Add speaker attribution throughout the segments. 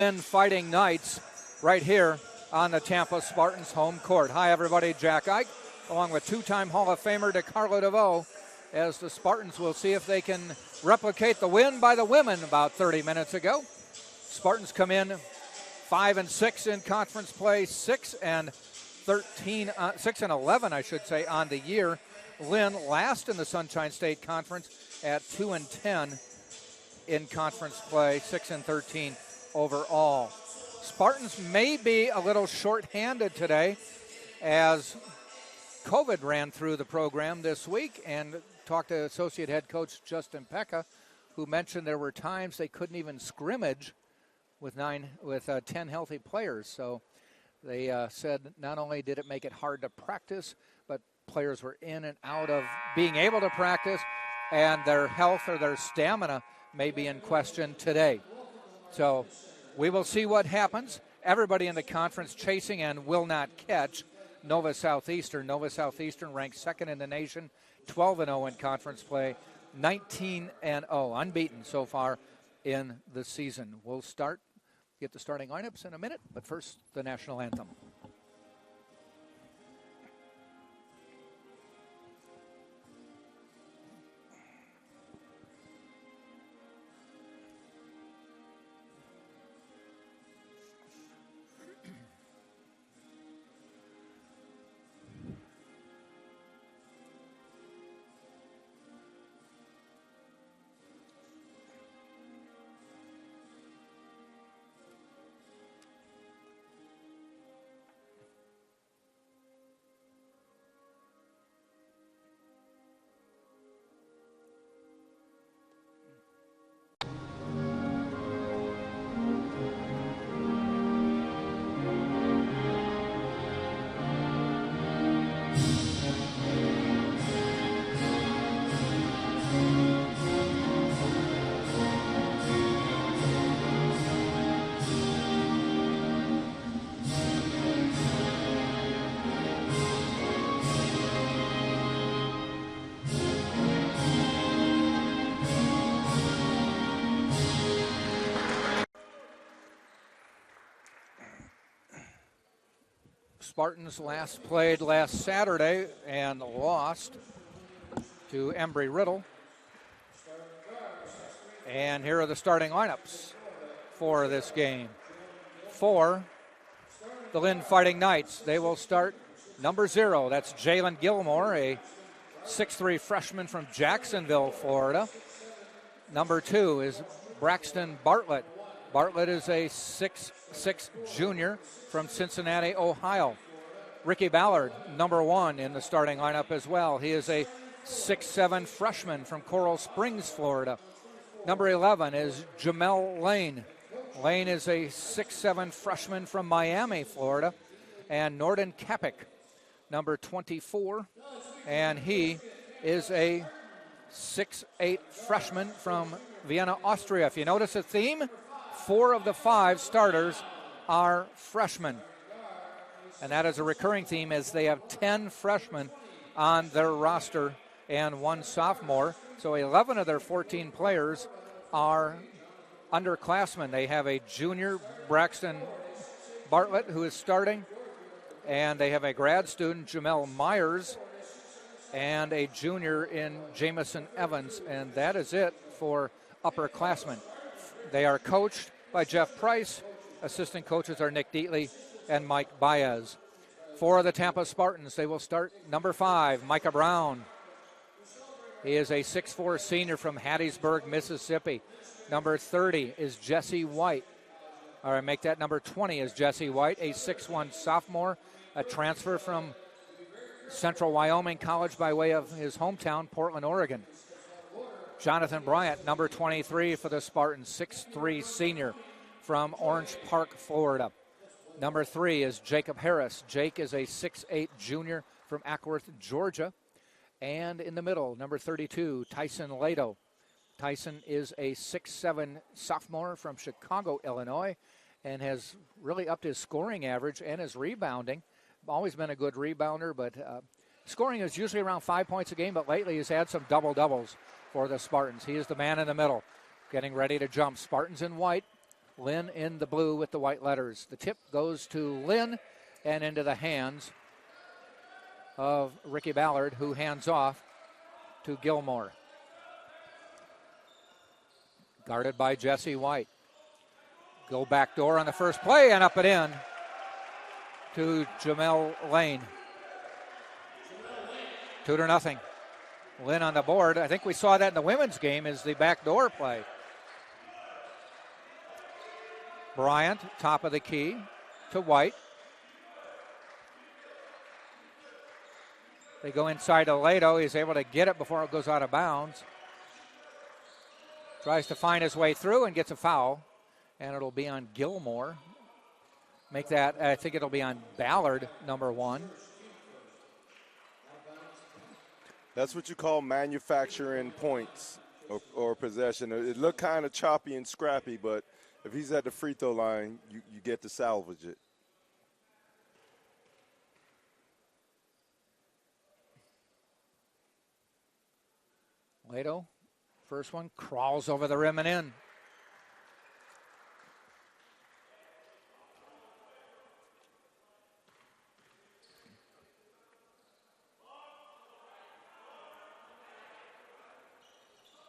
Speaker 1: Lynn Fighting Knights right here on the Tampa Spartans home court. Hi, everybody. Jack Ike, along with two-time Hall of Famer DeCarlo DeVoe, as the Spartans will see if they can replicate the win by the women about 30 minutes ago. Spartans come in 5-6 in conference play, 6-11, I should say, on the year. Lynn last in the Sunshine State Conference at 2-10 in conference play, 6-13 overall. Spartans may be a little short-handed today as COVID ran through the program this week, and talked to associate head coach Justin Pekka, who mentioned there were times they couldn't even scrimmage with 10 healthy players. So they said not only did it make it hard to practice, but players were in and out of being able to practice, and their health or their stamina may be in question today. So we will see what happens. Everybody in the conference chasing and will not catch Nova Southeastern. Nova Southeastern ranked second in the nation, 12-0 in conference play, 19-0, unbeaten so far in the season. We'll get the starting lineups in a minute, but first, the national anthem. Spartans last played last Saturday and lost to Embry-Riddle. And here are the starting lineups for this game. For the Lynn Fighting Knights, they will start number 0. That's Jalen Gilmore, a 6'3 freshman from Jacksonville, Florida. Number 2 is Braxton Bartlett. Bartlett is a 6'6 junior from Cincinnati, Ohio. Ricky Ballard, number 1 in the starting lineup as well. He is a 6'7 freshman from Coral Springs, Florida. Number 11 is Jamel Lane. Lane is a 6'7 freshman from Miami, Florida. And Norden Kapik, number 24. And he is a 6'8 freshman from Vienna, Austria. If you notice a theme, 4 of the 5 starters are freshmen. And that is a recurring theme as they have 10 freshmen on their roster and 1 sophomore. So 11 of their 14 players are underclassmen. They have a junior, Braxton Bartlett, who is starting. And they have a grad student, Jamel Myers, and a junior in Jamison Evans. And that is it for upperclassmen. They are coached by Jeff Price. Assistant coaches are Nick Deatley and Mike Baez. For the Tampa Spartans, they will start number 5, Micah Brown. He is a 6'4 senior from Hattiesburg, Mississippi. Number 30 is Jesse White. All right, make that number 20 is Jesse White, a 6'1 sophomore, a transfer from Central Wyoming College by way of his hometown, Portland, Oregon. Jonathan Bryant, number 23 for the Spartans, 6'3 senior from Orange Park, Florida. Number 3 is Jacob Harris. Jake is a 6'8 junior from Ackworth, Georgia. And in the middle, number 32, Tyson Lato. Tyson is a 6'7 sophomore from Chicago, Illinois, and has really upped his scoring average and his rebounding. Always been a good rebounder, but scoring is usually around 5 points a game, but lately he's had some double-doubles for the Spartans. He is the man in the middle, getting ready to jump. Spartans in white, Lynn in the blue with the white letters. The tip goes to Lynn and into the hands of Ricky Ballard, who hands off to Gilmore. Guarded by Jesse White. Go back door on the first play and up and in to Jamel Lane. 2-0. Lynn on the board. I think we saw that in the women's game is the backdoor play. Bryant, top of the key to White. They go inside to Leto. He's able to get it before it goes out of bounds. Tries to find his way through and gets a foul. And it'll be on Gilmore. Make that, I think it'll be on Ballard, number 1.
Speaker 2: That's what you call manufacturing points or possession. It looked kind of choppy and scrappy, but if he's at the free throw line, you get to salvage it.
Speaker 1: Leto, first one, crawls over the rim and in.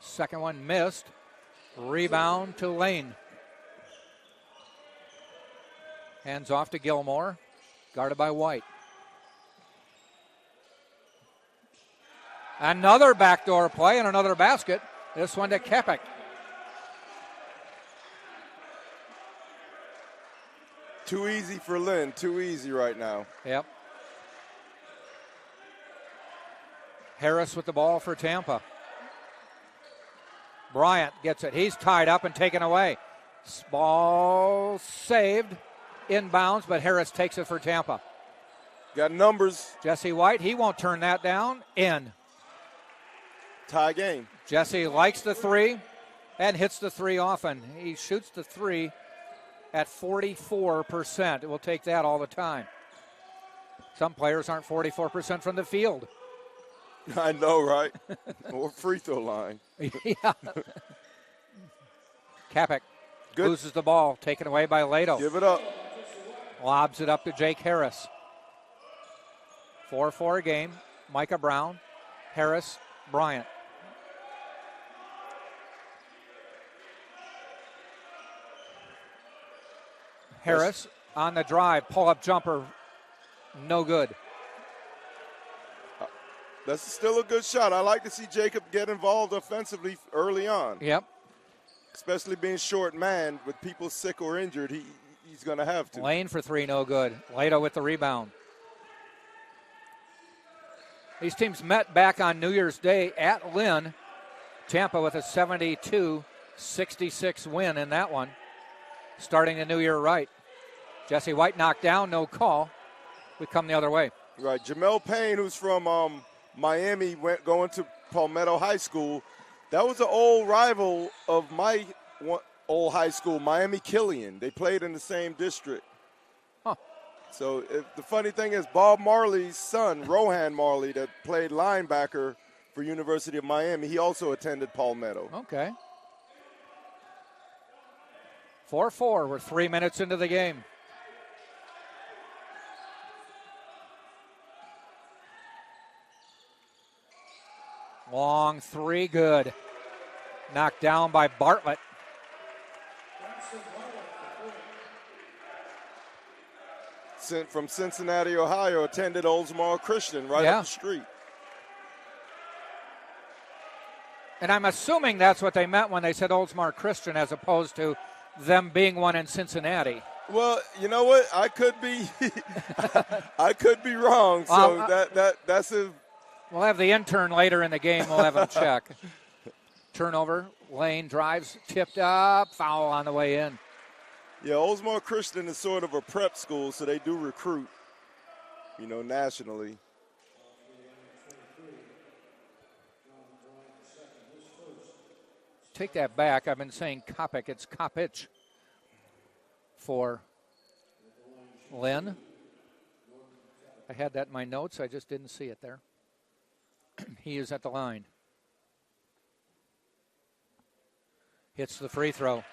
Speaker 1: Second one missed. Rebound to Lane. Hands off to Gilmore. Guarded by White. Another backdoor play and another basket. This one to Kepik.
Speaker 2: Too easy for Lynn. Too easy right now.
Speaker 1: Yep. Harris with the ball for Tampa. Bryant gets it. He's tied up and taken away. Ball saved. Inbounds, but Harris takes it for Tampa.
Speaker 2: Got numbers.
Speaker 1: Jesse White, he won't turn that down. In.
Speaker 2: Tie game.
Speaker 1: Jesse likes the three and hits the three often. He shoots the three at 44%. We'll take that all the time. Some players aren't 44% from the field.
Speaker 2: I know, right? Or free throw line.
Speaker 1: Yeah. Kepik loses the ball, taken away by Leto.
Speaker 2: Give it up.
Speaker 1: Lobs it up to Jake Harris. 4-4 game. Micah Brown, Harris, Bryant. Harris on the drive, pull-up jumper, no good.
Speaker 2: That's still a good shot. I like to see Jacob get involved offensively early on.
Speaker 1: Yep.
Speaker 2: Especially being short man with people sick or injured, he's going to have to.
Speaker 1: Lane for three, no good. Leto with the rebound. These teams met back on New Year's Day at Lynn. Tampa with a 72-66 win in that one. Starting the new year right. Jesse White knocked down, no call. We come the other way.
Speaker 2: Right. Jamel Payne, who's from Miami, going to Palmetto High School. That was an old rival of my old high school, Miami Killian. They played in the same district.
Speaker 1: Huh.
Speaker 2: So the funny thing is, Bob Marley's son, Rohan Marley, that played linebacker for University of Miami, he also attended Palmetto.
Speaker 1: Okay. 4-4. We're 3 minutes into the game. Long three, good. Knocked down by Bartlett.
Speaker 2: From Cincinnati, Ohio, attended Oldsmar Christian right up the street.
Speaker 1: And I'm assuming that's what they meant when they said Oldsmar Christian as opposed to them being one in Cincinnati.
Speaker 2: Well, you know what? I could be I could be wrong. So that's a.
Speaker 1: We'll have the intern later in the game. We'll have him check. Turnover. Lane drives, tipped up, foul on the way in.
Speaker 2: Yeah, Oldsmar Christian is sort of a prep school, so they do recruit, nationally.
Speaker 1: Take that back. I've been saying Kopik. It's Kopich for Lynn. I had that in my notes. I just didn't see it there. He is at the line. Hits the free throw.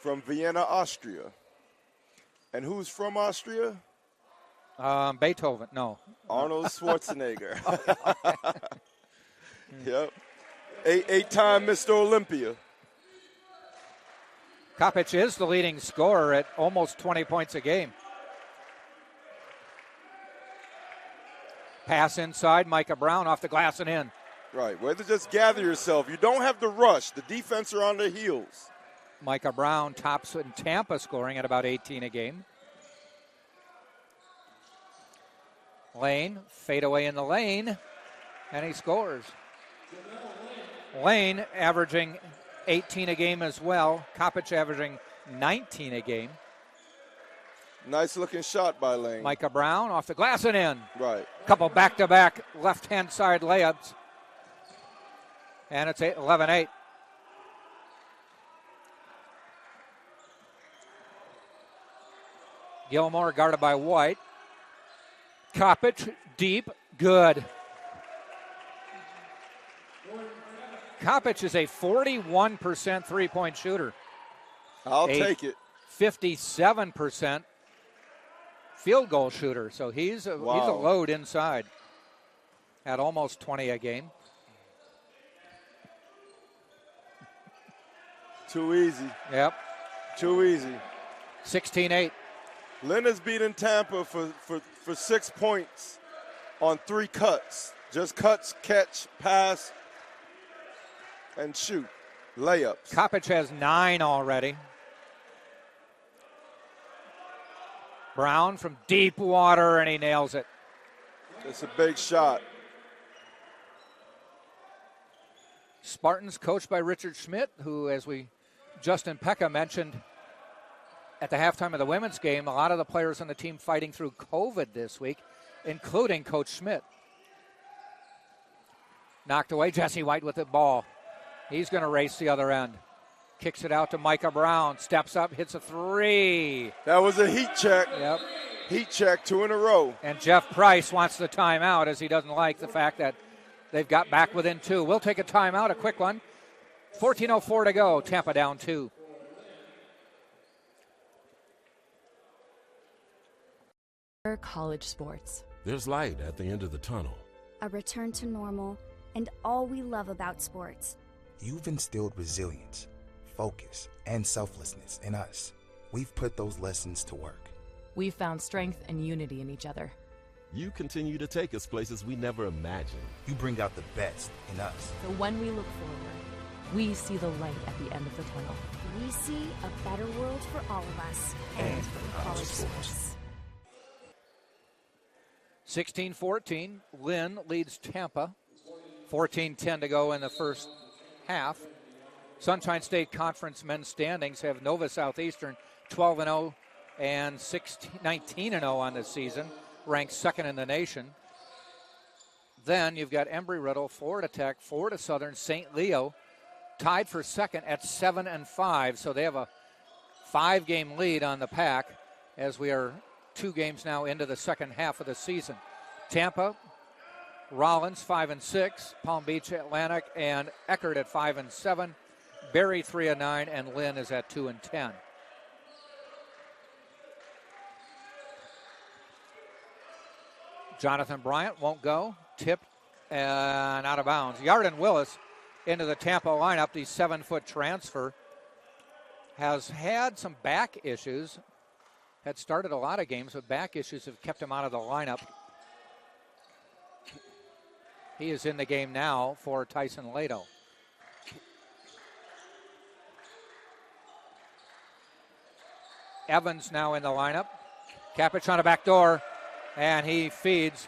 Speaker 2: from Vienna, Austria. And who's from Austria?
Speaker 1: Beethoven, no.
Speaker 2: Arnold Schwarzenegger. Yep. Eight-time Mr. Olympia.
Speaker 1: Kopic is the leading scorer at almost 20 points a game. Pass inside, Micah Brown off the glass and in.
Speaker 2: Right, way to just gather yourself. You don't have to rush. The defense are on their heels.
Speaker 1: Micah Brown tops in Tampa, scoring at about 18 a game. Lane, fade away in the lane, and he scores. Lane averaging 18 a game as well. Kopic averaging 19 a game.
Speaker 2: Nice looking shot by Lane.
Speaker 1: Micah Brown off the glass and in.
Speaker 2: Right.
Speaker 1: Couple back-to-back left-hand side layups. And it's 11-8. Gilmore guarded by White. Kopic, deep, good. Kopic is a 41% three-point shooter.
Speaker 2: I'll take it.
Speaker 1: 57% field goal shooter. So he's a load inside at almost 20 a game.
Speaker 2: Too easy.
Speaker 1: Yep.
Speaker 2: Too easy.
Speaker 1: 16-8.
Speaker 2: Lynn has beaten Tampa for 6 points on 3 cuts. Just cuts, catch, pass, and shoot. Layups.
Speaker 1: Kopic has 9 already. Brown from deep water, and he nails it.
Speaker 2: It's a big shot.
Speaker 1: Spartans coached by Richard Schmidt, who, as Justin Pekka mentioned at the halftime of the women's game, a lot of the players on the team fighting through COVID this week, including Coach Schmidt. Knocked away, Jesse White with the ball. He's going to race the other end. Kicks it out to Micah Brown. Steps up, hits a 3.
Speaker 2: That was a heat check.
Speaker 1: Yep.
Speaker 2: Heat check, 2 in a row.
Speaker 1: And Jeff Price wants the timeout as he doesn't like the fact that they've got back within 2. We'll take a timeout, a quick one. 14:04 to go. Tampa down 2.
Speaker 3: College sports.
Speaker 4: There's light at the end of the tunnel.
Speaker 5: A return to normal, and all we love about sports.
Speaker 6: You've instilled resilience, focus, and selflessness in us. We've put those lessons to work.
Speaker 3: We've found strength and unity in each other.
Speaker 4: You continue to take us places we never imagined.
Speaker 6: You bring out the best in us.
Speaker 3: So when we look forward, we see the light at the end of the tunnel.
Speaker 5: We see a better world for all of us and for college sports.
Speaker 1: 16-14, Lynn leads Tampa. 14-10 to go in the first half. Sunshine State Conference men's standings have Nova Southeastern 12-0 and 19-0 on the season, ranked second in the nation. Then you've got Embry-Riddle, Florida Tech, Florida Southern, St. Leo, tied for second at 7-5. So they have a 5-game lead on the Pack as we are 2 games now into the second half of the season. Tampa, Rollins 5-6, Palm Beach, Atlantic, and Eckerd at 5-7. Berry 3-9, and Lynn is at 2-10. Jonathan Bryant won't go. Tipped and out of bounds. Yarden Willis into the Tampa lineup. The 7-foot transfer has had some back issues. Had started a lot of games, but back issues have kept him out of the lineup. He is in the game now for Tyson Lato. Evans now in the lineup. Kopic on a back door, and he feeds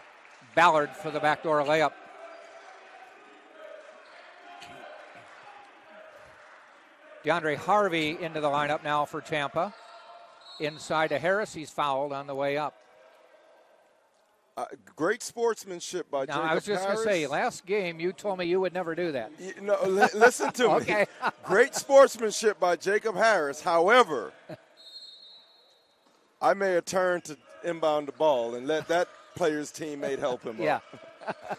Speaker 1: Ballard for the backdoor layup. DeAndre Harvey into the lineup now for Tampa. Inside to Harris, he's fouled on the way up.
Speaker 2: Great sportsmanship by Jacob Harris.
Speaker 1: I was just going to say, last game you told me you would never do that.
Speaker 2: Listen to
Speaker 1: okay.
Speaker 2: me. Great sportsmanship by Jacob Harris. However, I may have turned to inbound the ball and let that player's teammate help him
Speaker 1: yeah.
Speaker 2: up.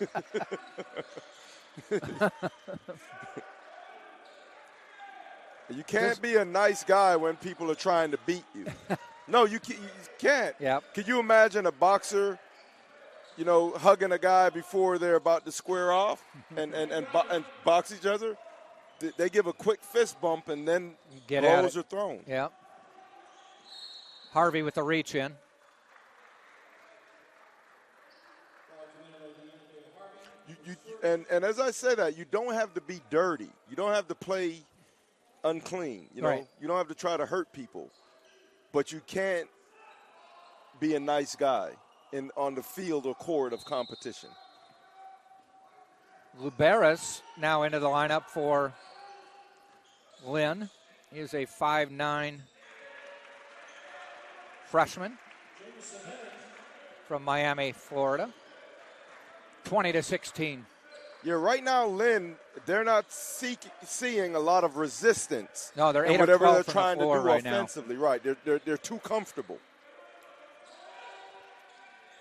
Speaker 2: You can't be a nice guy when people are trying to beat you. No, you can't.
Speaker 1: Yep.
Speaker 2: Can you imagine a boxer, hugging a guy before they're about to square off and box each other? They give a quick fist bump and then blows are thrown.
Speaker 1: Yep. Harvey with the reach in.
Speaker 2: And as I say that, you don't have to be dirty. You don't have to play unclean.
Speaker 1: Right.
Speaker 2: You don't have to try to hurt people. But you can't be a nice guy on the field or court of competition.
Speaker 1: Luberis now into the lineup for Lynn. He is a 5'9" freshman from Miami, Florida. 20-16.
Speaker 2: Yeah, right now, Lynn, they're not seeing a lot of resistance.
Speaker 1: No, they're 8 of
Speaker 2: whatever
Speaker 1: 12
Speaker 2: they're
Speaker 1: from
Speaker 2: trying
Speaker 1: the floor
Speaker 2: to do
Speaker 1: right
Speaker 2: offensively.
Speaker 1: now.
Speaker 2: Right, they're too comfortable.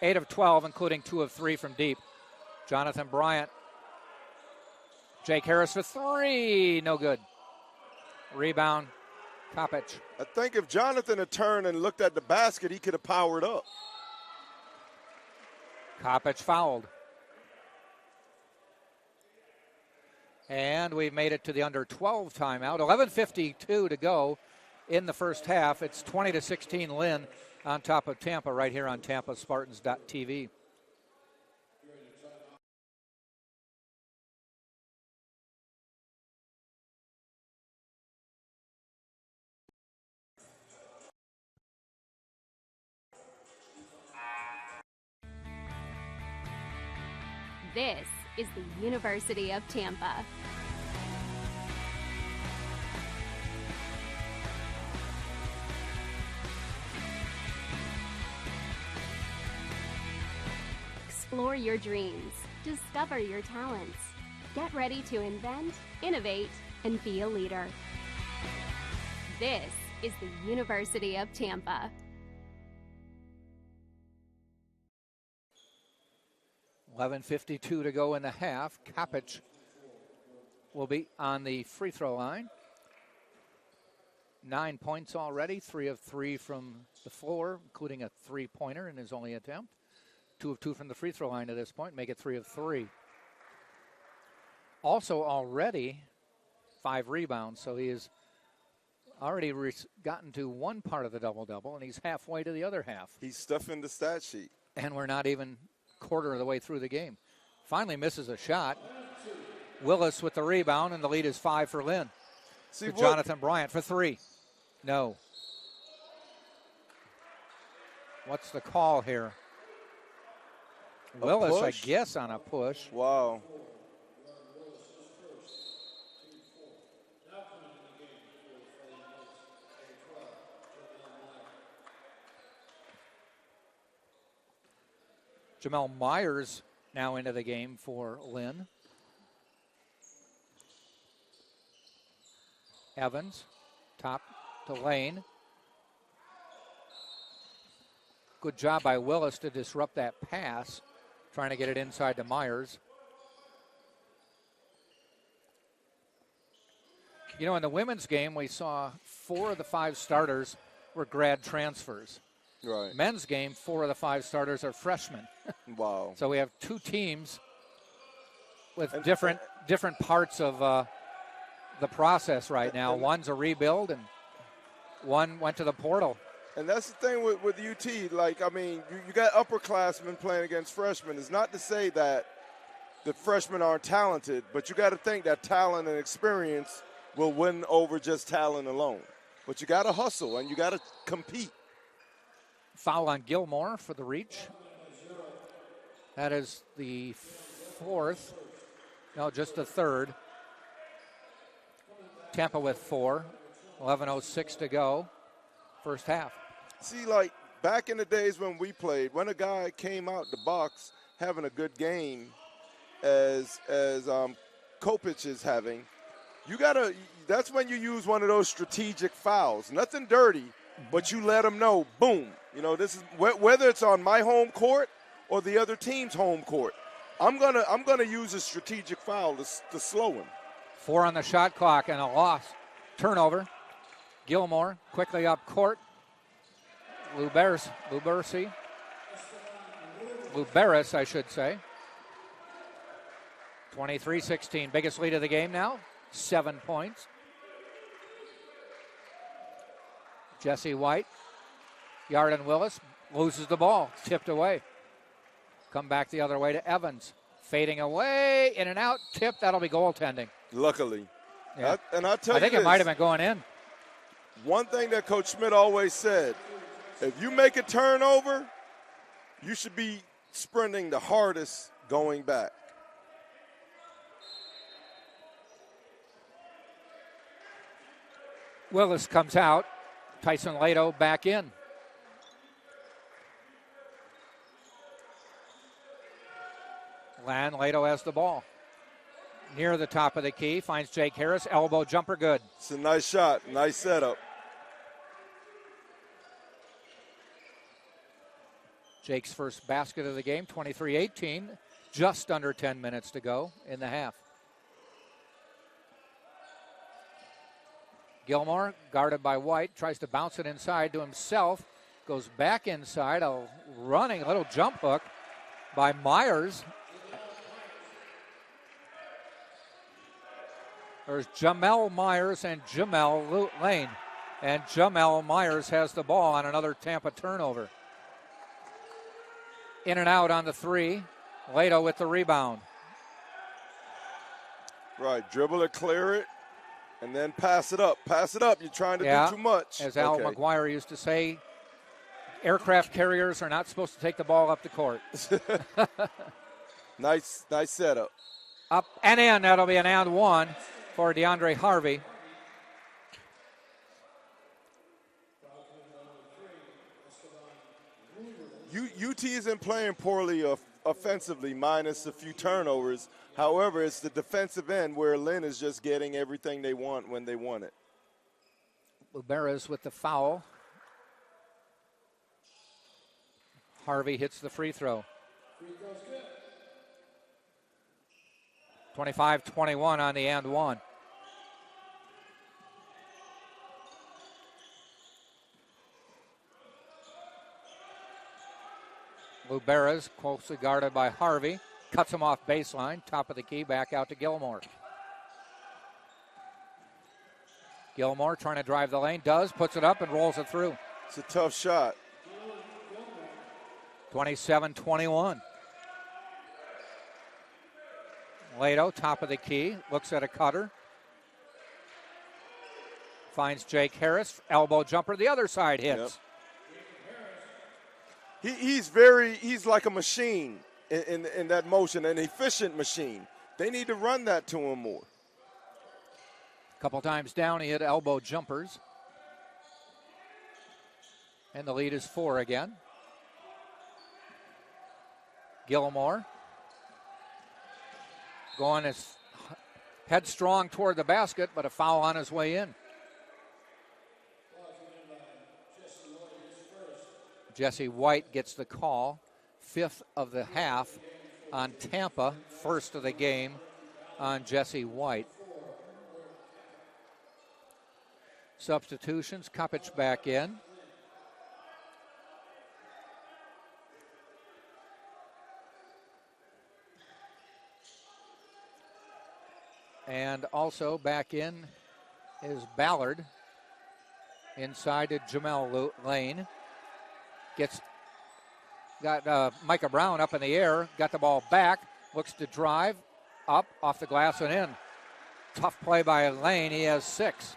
Speaker 1: 8 of 12, including 2 of 3 from deep. Jonathan Bryant. Jake Harris for 3. No good. Rebound, Kopic.
Speaker 2: I think if Jonathan had turned and looked at the basket, he could have powered up.
Speaker 1: Kopic fouled. And we've made it to the under 12 timeout. 11:52 to go in the first half. It's 20-16 Lynn on top of Tampa right here on TampaSpartans.tv.
Speaker 5: This is the University of Tampa. Explore your dreams. Discover your talents. Get ready to invent, innovate, and be a leader. This is the University of Tampa.
Speaker 1: 11:52 to go in the half. Kopic will be on the free throw line. 9 points already, 3 of 3 from the floor, including a three-pointer in his only attempt. 2 of 2 from the free throw line to this point, make it 3 of 3. Also already 5 rebounds, so he has already gotten to one part of the double-double, and he's halfway to the other half.
Speaker 2: He's stuffing the stat sheet.
Speaker 1: And we're not even quarter of the way through the game. Finally misses a shot. Willis with the rebound, and the lead is 5 for Lynn.
Speaker 2: See,
Speaker 1: Jonathan Bryant for 3. No. What's the call here? Willis, I guess, on a push.
Speaker 2: Wow.
Speaker 1: Jamel Myers now into the game for Lynn. Evans, top to Lane. Good job by Willis to disrupt that pass, trying to get it inside to Myers. You know, in the women's game, we saw 4 of the 5 starters were grad transfers.
Speaker 2: Right.
Speaker 1: Men's game, 4 of the 5 starters are freshmen.
Speaker 2: Wow.
Speaker 1: So we have 2 teams with different parts of the process right now. One's a rebuild, and one went to the portal.
Speaker 2: And that's the thing with UT. Like, I mean, you got upperclassmen playing against freshmen. It's not to say that the freshmen aren't talented, but you got to think that talent and experience will win over just talent alone. But you got to hustle, and you got to compete.
Speaker 1: Foul on Gilmore for the reach. That is the 4th. No, just the 3rd. Tampa with 4. 11:06 to go. First half.
Speaker 2: See, like, back in the days when we played, when a guy came out the box having a good game as Kopic is having, that's when you use one of those strategic fouls. Nothing dirty, but you let them know, boom. You know, this is whether it's on my home court or the other team's home court. I'm gonna use a strategic foul to slow him.
Speaker 1: 4 on the shot clock and a loss. Turnover. Gilmore quickly up court. Luberis, I should say. 23-16. Biggest lead of the game now. 7 points. Jesse White. Yarden Willis loses the ball. Tipped away. Come back the other way to Evans. Fading away. In and out. Tipped. That'll be goaltending.
Speaker 2: Luckily.
Speaker 1: Yeah.
Speaker 2: I'll tell you
Speaker 1: I think it might have been going in.
Speaker 2: One thing that Coach Schmidt always said, if you make a turnover, you should be sprinting the hardest going back.
Speaker 1: Willis comes out. Tyson Lato back in. Lato has the ball. Near the top of the key, finds Jake Harris. Elbow jumper, good.
Speaker 2: It's a nice shot, nice setup.
Speaker 1: Jake's first basket of the game, 23-18. Just under 10 minutes to go in the half. Gilmore, guarded by White, tries to bounce it inside to himself. Goes back inside, a running little jump hook by Myers. There's Jamel Myers and Jamel Lane. And Jamel Myers has the ball on another Tampa turnover. In and out on the three. Lato with the rebound.
Speaker 2: Right, dribble it, clear it, and then pass it up. Pass it up. You're trying to do too much.
Speaker 1: As Al McGuire used to say, aircraft carriers are not supposed to take the ball up the court.
Speaker 2: Nice setup.
Speaker 1: Up and in. That'll be an and one for DeAndre Harvey.
Speaker 2: UT isn't playing poorly offensively, minus a few turnovers. However, it's the defensive end where Lynn is just getting everything they want when they want it.
Speaker 1: Luberis with the foul. Harvey hits the free throw. 25-21 on the and one. Luberis, closely guarded by Harvey, cuts him off baseline, top of the key, back out to Gilmore. Gilmore trying to drive the lane, puts it up and rolls it through.
Speaker 2: It's a tough shot.
Speaker 1: 27-21. Lato, top of the key, looks at a cutter. Finds Jake Harris, elbow jumper, the other side hits.
Speaker 2: Yep. He's like a machine in that motion, an efficient machine. They need to run that to him more.
Speaker 1: A couple times down, he hit elbow jumpers. And the lead is 4 again. Gilmore going as headstrong toward the basket, but a foul on his way in. Jesse White gets the call. 5th of the half on Tampa. 1st of the game on Jesse White. Substitutions. Kopich back in. And also back in is Ballard. Inside to Jamel Lane. Got Micah Brown up in the air, got the ball back, looks to drive, up, off the glass and in. Tough play by Lane, he has 6.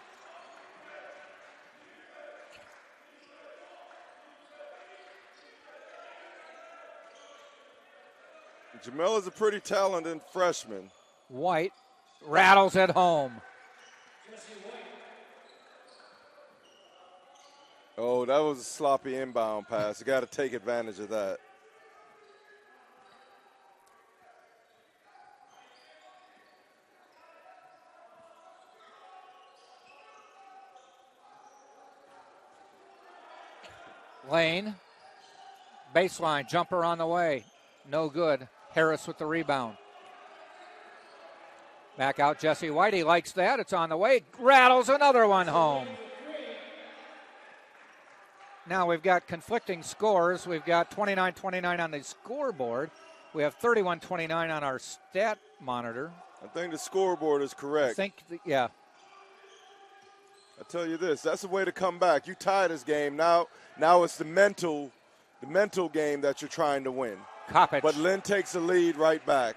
Speaker 2: Jamel is a pretty talented freshman.
Speaker 1: White rattles it home.
Speaker 2: Oh, that was a sloppy inbound pass. You got to take advantage of that.
Speaker 1: Lane, baseline, jumper on the way. No good. Harris with the rebound. Back out Jesse White. He likes that. It's on the way. Rattles another one home. Now we've got conflicting scores. We've got 29-29 on the scoreboard. We have 31-29 on our stat monitor.
Speaker 2: I think the scoreboard is correct.
Speaker 1: Yeah.
Speaker 2: I tell you this, that's the way to come back. You tie this game. Now it's the mental game that you're trying to win.
Speaker 1: Kopich.
Speaker 2: But Lynn takes the lead right back.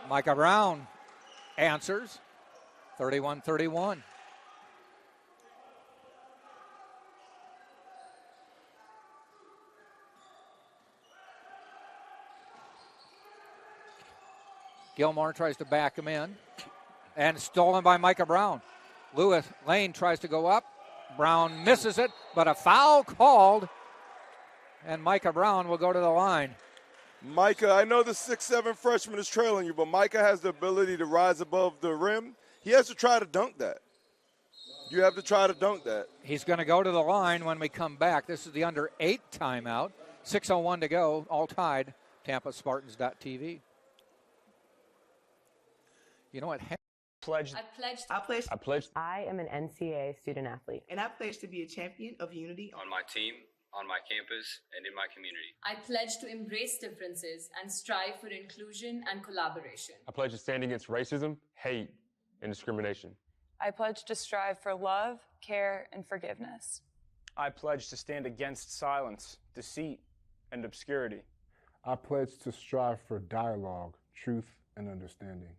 Speaker 1: Micah Brown answers. 31-31. Gilmore tries to back him in. And stolen by Micah Brown. Lane tries to go up. Brown misses it, but a foul called. And Micah Brown will go to the line.
Speaker 2: Micah, I know the 6'7" freshman is trailing you, but Micah has the ability to rise above the rim. He has to try to dunk that. You have to try to dunk that.
Speaker 1: He's going to go to the line when we come back. This is the under 8 timeout. 6:01 to go, all tied. TampaSpartans.tv. You know what?
Speaker 7: I am an NCAA student athlete.
Speaker 8: And I pledge to be a champion of unity
Speaker 9: on my team, on my campus, and in my community.
Speaker 10: I pledge to embrace differences and strive for inclusion and collaboration.
Speaker 11: I pledge to stand against racism, hate, and discrimination.
Speaker 12: I pledge to strive for love, care, and forgiveness.
Speaker 13: I pledge to stand against silence, deceit, and obscurity.
Speaker 14: I pledge to strive for dialogue, truth, and understanding.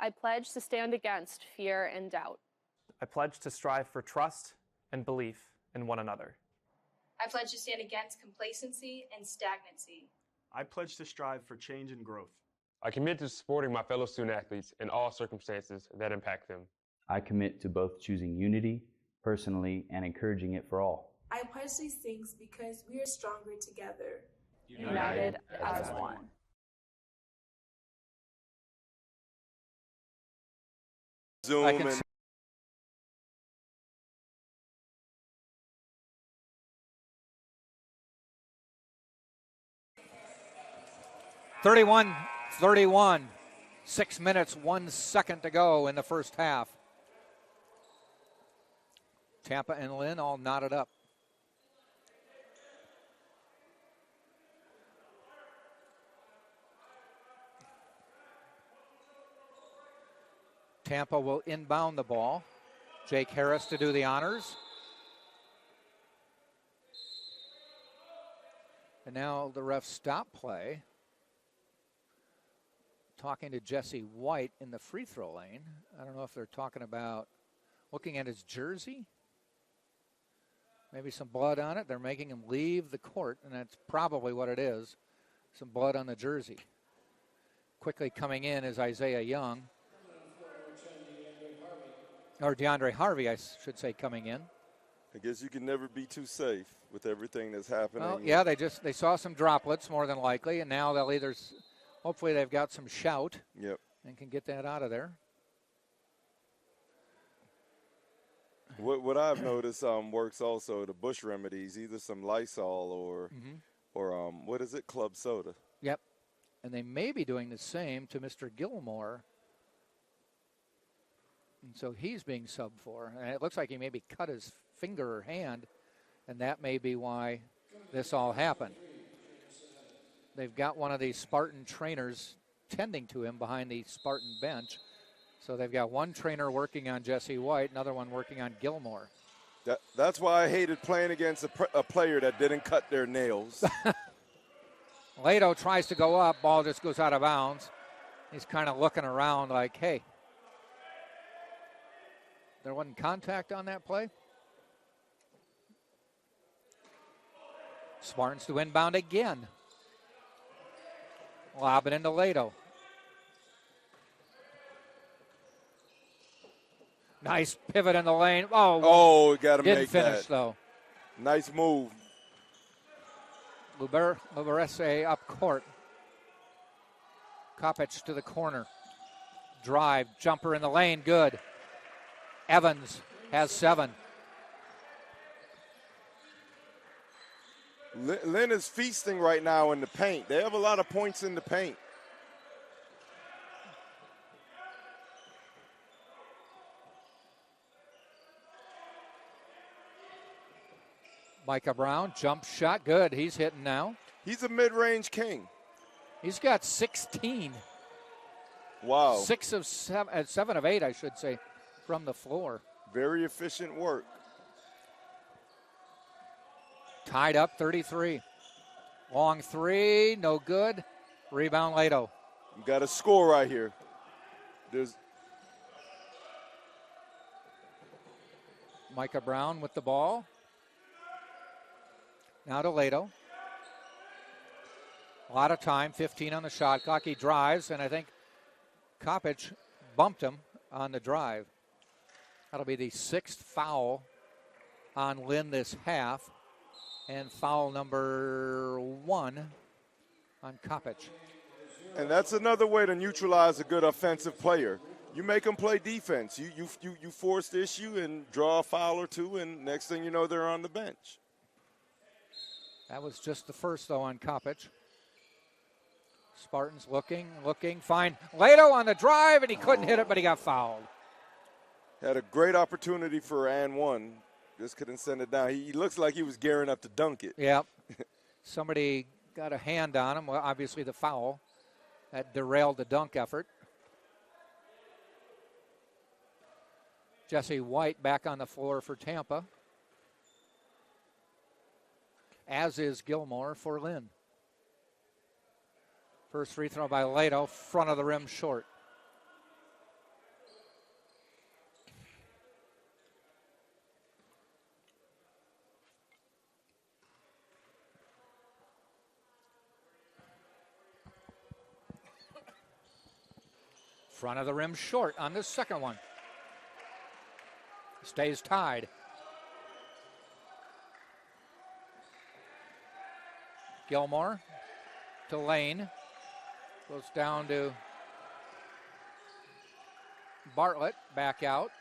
Speaker 15: I pledge to stand against fear and doubt.
Speaker 16: I pledge to strive for trust and belief in one another.
Speaker 17: I pledge to stand against complacency and stagnancy.
Speaker 18: I pledge to strive for change and growth.
Speaker 11: I commit to supporting my fellow student athletes in all circumstances that impact them.
Speaker 19: I commit to both choosing unity personally and encouraging it for all.
Speaker 20: I pledge these things because we are stronger together.
Speaker 12: United as one.
Speaker 2: Zoom in.
Speaker 1: (31-31). 6 minutes, 1 second to go in the first half. Tampa and Lynn all knotted up. Tampa will inbound the ball. Jake Harris to do the honors. And now the refs stop play. Talking to Jesse White in the free throw lane. I don't know if they're talking about looking at his jersey. Maybe some blood on it. They're making him leave the court, and that's probably what it is. Some blood on the jersey. Quickly coming in is Isaiah Young. Or DeAndre Harvey, I should say, coming in.
Speaker 2: I guess you can never be too safe with everything that's happening.
Speaker 1: Well, yeah, they saw some droplets more than likely, and now they'll either, hopefully they've got some shout.
Speaker 2: Yep.
Speaker 1: And can get that out of there.
Speaker 2: What I've noticed works also, the Bush remedies, either some Lysol or what is it, club soda.
Speaker 1: Yep. And they may be doing the same to Mr. Gilmore. And so he's being subbed for. And it looks like he maybe cut his finger or hand, and that may be why this all happened. They've got one of these Spartan trainers tending to him behind the Spartan bench. So they've got one trainer working on Jesse White, another one working on Gilmore.
Speaker 2: That's why I hated playing against a player that didn't cut their nails.
Speaker 1: Lato tries to go up, ball just goes out of bounds. He's kind of looking around like, hey, there wasn't contact on that play. Spartans to inbound again. Lob it into Lato. Nice pivot in the lane.
Speaker 2: Oh, got to make that.
Speaker 1: Didn't finish, though.
Speaker 2: Nice move.
Speaker 1: Luberese up court. Kopich to the corner. Drive, jumper in the lane, good. Evans has 7.
Speaker 2: Lynn is feasting right now in the paint. They have a lot of points in the paint.
Speaker 1: Micah Brown, jump shot, good. He's hitting now.
Speaker 2: He's a mid-range king.
Speaker 1: He's got 16.
Speaker 2: Wow.
Speaker 1: 7 of 8, I should say, from the floor.
Speaker 2: Very efficient work.
Speaker 1: Tied up 33. Long 3, no good. Rebound Lato.
Speaker 2: You got a score right here. There's
Speaker 1: Micah Brown with the ball. Now to Lato. A lot of time, 15 on the shot clock. He drives, and I think Kopich bumped him on the drive. That'll be the 6th foul on Lynn this half, and foul number 1 on Kopich.
Speaker 2: And that's another way to neutralize a good offensive player. You make them play defense. You force the issue and draw a foul or two, and next thing you know, they're on the bench.
Speaker 1: That was just the first, though, on Kopich. Spartans looking, fine. Lato on the drive, and he couldn't hit it, but he got fouled.
Speaker 2: Had a great opportunity for and one. Just couldn't send it down. He looks like he was gearing up to dunk it.
Speaker 1: Yep. Somebody got a hand on him. Well, obviously the foul. That derailed the dunk effort. Jesse White back on the floor for Tampa, as is Gilmore for Lynn. First free throw by Lato, front of the rim short. Front of the rim short on the second one. Stays tied. Gilmore to Lane. Goes down to Bartlett, back out.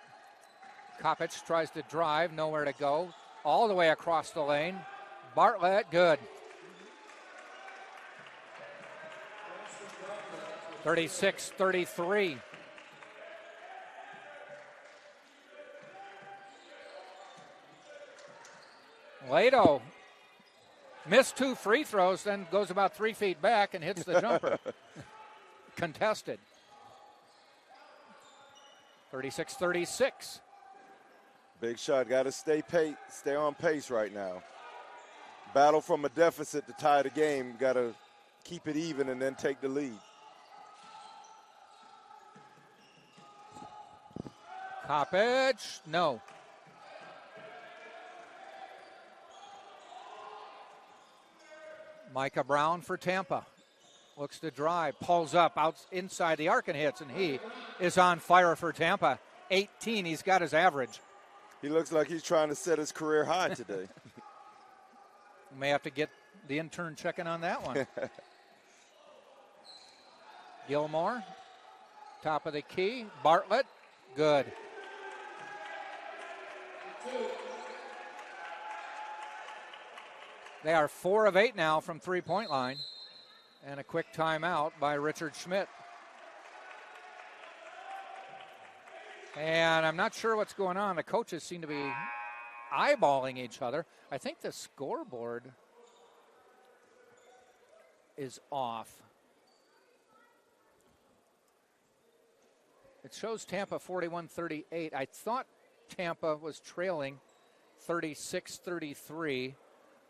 Speaker 1: Kopich tries to drive, nowhere to go. All the way across the lane. Bartlett, good. 36-33. Lato missed 2 free throws, then goes about 3 feet back and hits the jumper. Contested. 36-36.
Speaker 2: Big shot. Got to stay on pace right now. Battle from a deficit to tie the game. Got to keep it even and then take the lead.
Speaker 1: Kopich, no. Micah Brown for Tampa. Looks to drive, pulls up out inside the arc and hits, and he is on fire for Tampa. 18, he's got his average.
Speaker 2: He looks like he's trying to set his career high today.
Speaker 1: May have to get the intern checking on that one. Gilmore, top of the key. Bartlett, good. They are 4 of 8 now from three-point line. And a quick timeout by Richard Schmidt. And I'm not sure what's going on. The coaches seem to be eyeballing each other. I think the scoreboard is off. It shows Tampa 41-38. I thought Tampa was trailing 36-33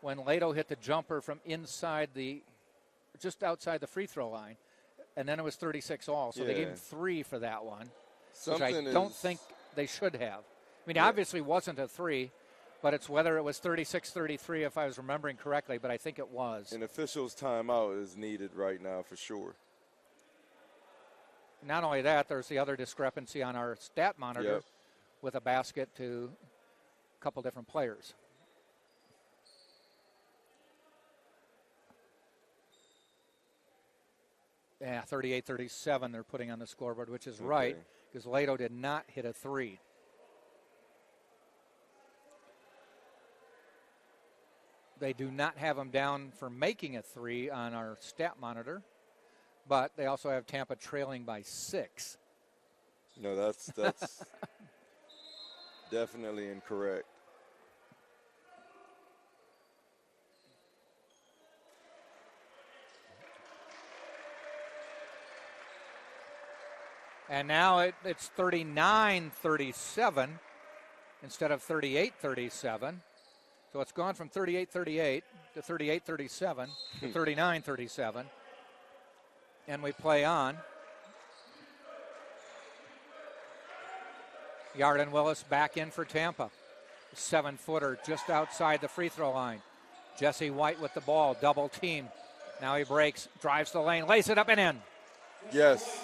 Speaker 1: when Lato hit the jumper from inside just outside the free throw line. And then it was 36-all. So they gave him 3 for that one. Which I don't think they should have. I mean, obviously wasn't a 3, but it's whether it was 36-33 if I was remembering correctly, but I think it was.
Speaker 2: An official's timeout is needed right now for sure.
Speaker 1: Not only that, there's the other discrepancy on our stat monitor with a basket to a couple different players. Yeah, 38-37 they're putting on the scoreboard, which is right, because Lato did not hit a 3. They do not have him down for making a three on our stat monitor, but they also have Tampa trailing by 6.
Speaker 2: No, that's definitely incorrect.
Speaker 1: And now it's 39-37 instead of 38-37. So it's gone from 38-38 to 38-37 to 39-37. And we play on. Yarden Willis back in for Tampa. 7-footer just outside the free throw line. Jesse White with the ball, double team. Now he breaks, drives the lane, lays it up and in.
Speaker 2: Yes.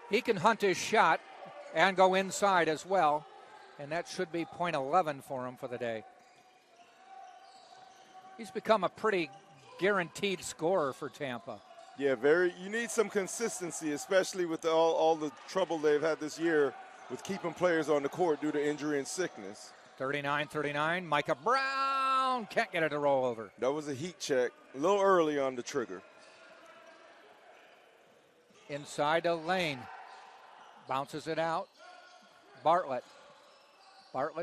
Speaker 1: He can hunt his shot and go inside as well. And that should be .11 for him for the day. He's become a pretty guaranteed scorer for Tampa.
Speaker 2: Yeah, you need some consistency, especially with all the trouble they've had this year with keeping players on the court due to injury and sickness.
Speaker 1: 39-39, Micah Brown can't get it to roll over.
Speaker 2: That was a heat check, a little early on the trigger.
Speaker 1: Inside the lane, bounces it out. Bartlett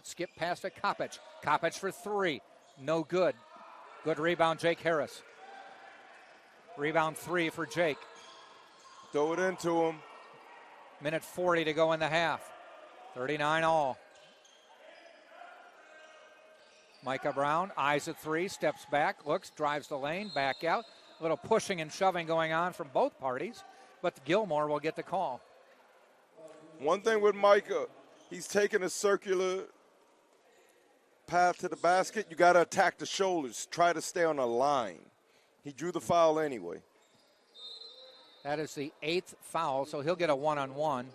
Speaker 1: skipped past it, Kopech. Kopech for 3, no good. Good rebound, Jake Harris. Rebound 3 for Jake.
Speaker 2: Throw it into him.
Speaker 1: Minute 40 to go in the half. 39 all. Micah Brown eyes a 3, steps back, looks, drives the lane, back out. A little pushing and shoving going on from both parties, but Gilmore will get the call.
Speaker 2: One thing with Micah, he's taking a circular path to the basket. You got to attack the shoulders, try to stay on a line. He drew the foul anyway.
Speaker 1: That is the 8th foul, so he'll get a one-on-one.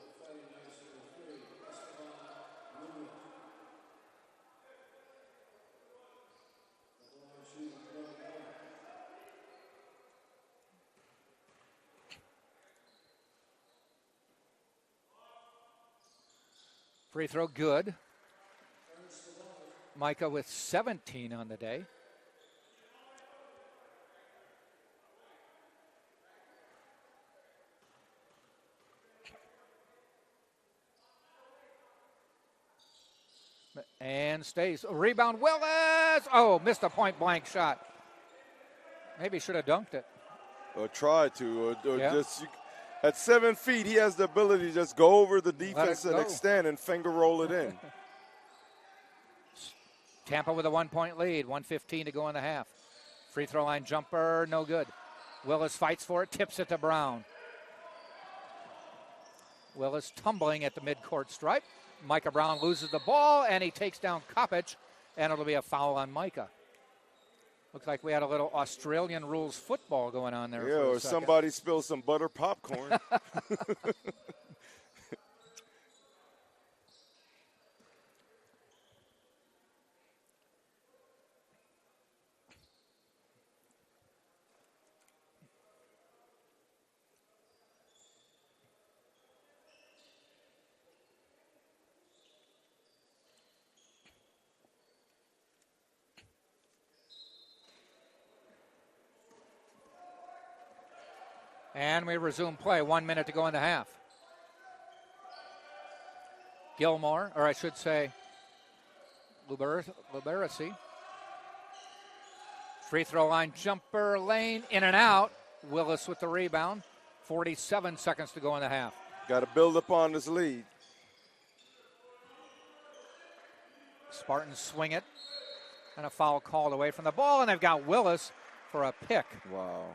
Speaker 1: Free throw good. Micah with 17 on the day. And stays. Rebound, Willis! Oh, missed a point-blank shot. Maybe should have dunked it.
Speaker 2: Or tried to. Or
Speaker 1: Yeah.
Speaker 2: just at 7 feet, he has the ability to just go over the defense and
Speaker 1: go.
Speaker 2: extend and finger roll it in.
Speaker 1: Tampa with a 1-point lead, 1:15 to go in the half. Free throw line jumper, no good. Willis fights for it, tips it to Brown. Willis tumbling at the midcourt stripe. Micah Brown loses the ball, and he takes down Kopech, and it'll be a foul on Micah. Looks like we had a little Australian rules football going on there.
Speaker 2: Yeah,
Speaker 1: for a
Speaker 2: or
Speaker 1: second.
Speaker 2: somebody spilled some butter popcorn.
Speaker 1: And we resume play. 1 minute to go in the half. Gilmore, or I should say Liberacy. Free throw line jumper, lane, in and out. Willis with the rebound. 47 seconds to go in the half.
Speaker 2: Got to build upon this lead.
Speaker 1: Spartans swing it. And a foul called away from the ball, and they've got Willis for a pick.
Speaker 2: Wow.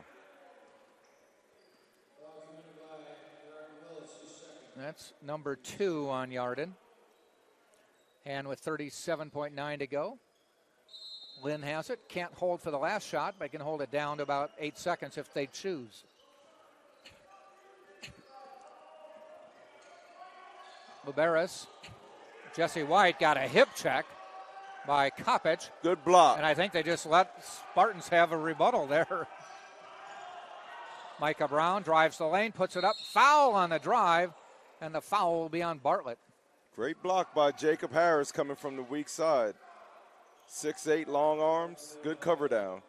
Speaker 1: That's number 2 on Yarden. And with 37.9 to go, Lynn has it. Can't hold for the last shot, but can hold it down to about 8 seconds if they choose. Luberis. Jesse White got a hip check by Kopech.
Speaker 2: Good block.
Speaker 1: And I think they just let Spartans have a rebuttal there. Micah Brown drives the lane, puts it up. Foul on the drive. And the foul will be on Bartlett.
Speaker 2: Great block by Jacob Harris coming from the weak side. 6'8", long arms, good cover down.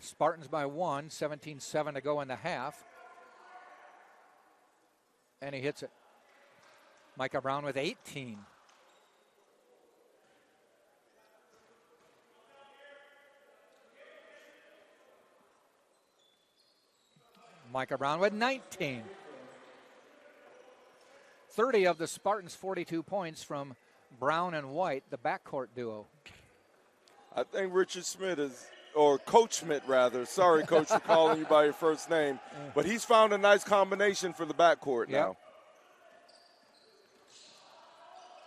Speaker 1: Spartans by 1, 17-7 to go in the half. And he hits it. Micah Brown with 18. Micah Brown with 19. 30 of the Spartans' 42 points from Brown and White, the backcourt duo.
Speaker 2: I think Richard Smith is, or Coach Smith rather. Sorry, Coach, for calling you by your first name. But he's found a nice combination for the backcourt now.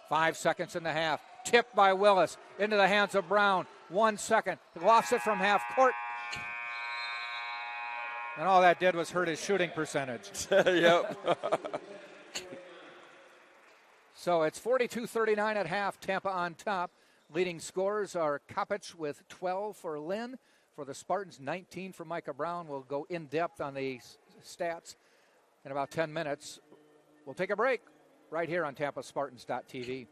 Speaker 1: 5 seconds in the half. Tipped by Willis into the hands of Brown. 1 second. Lofts it from half court. And all that did was hurt his shooting percentage.
Speaker 2: Yep.
Speaker 1: So it's 42-39 at half. Tampa on top. Leading scorers are Kopich with 12 for Lynn. For the Spartans, 19 for Micah Brown. We'll go in depth on the stats in about 10 minutes. We'll take a break right here on TampaSpartans.tv.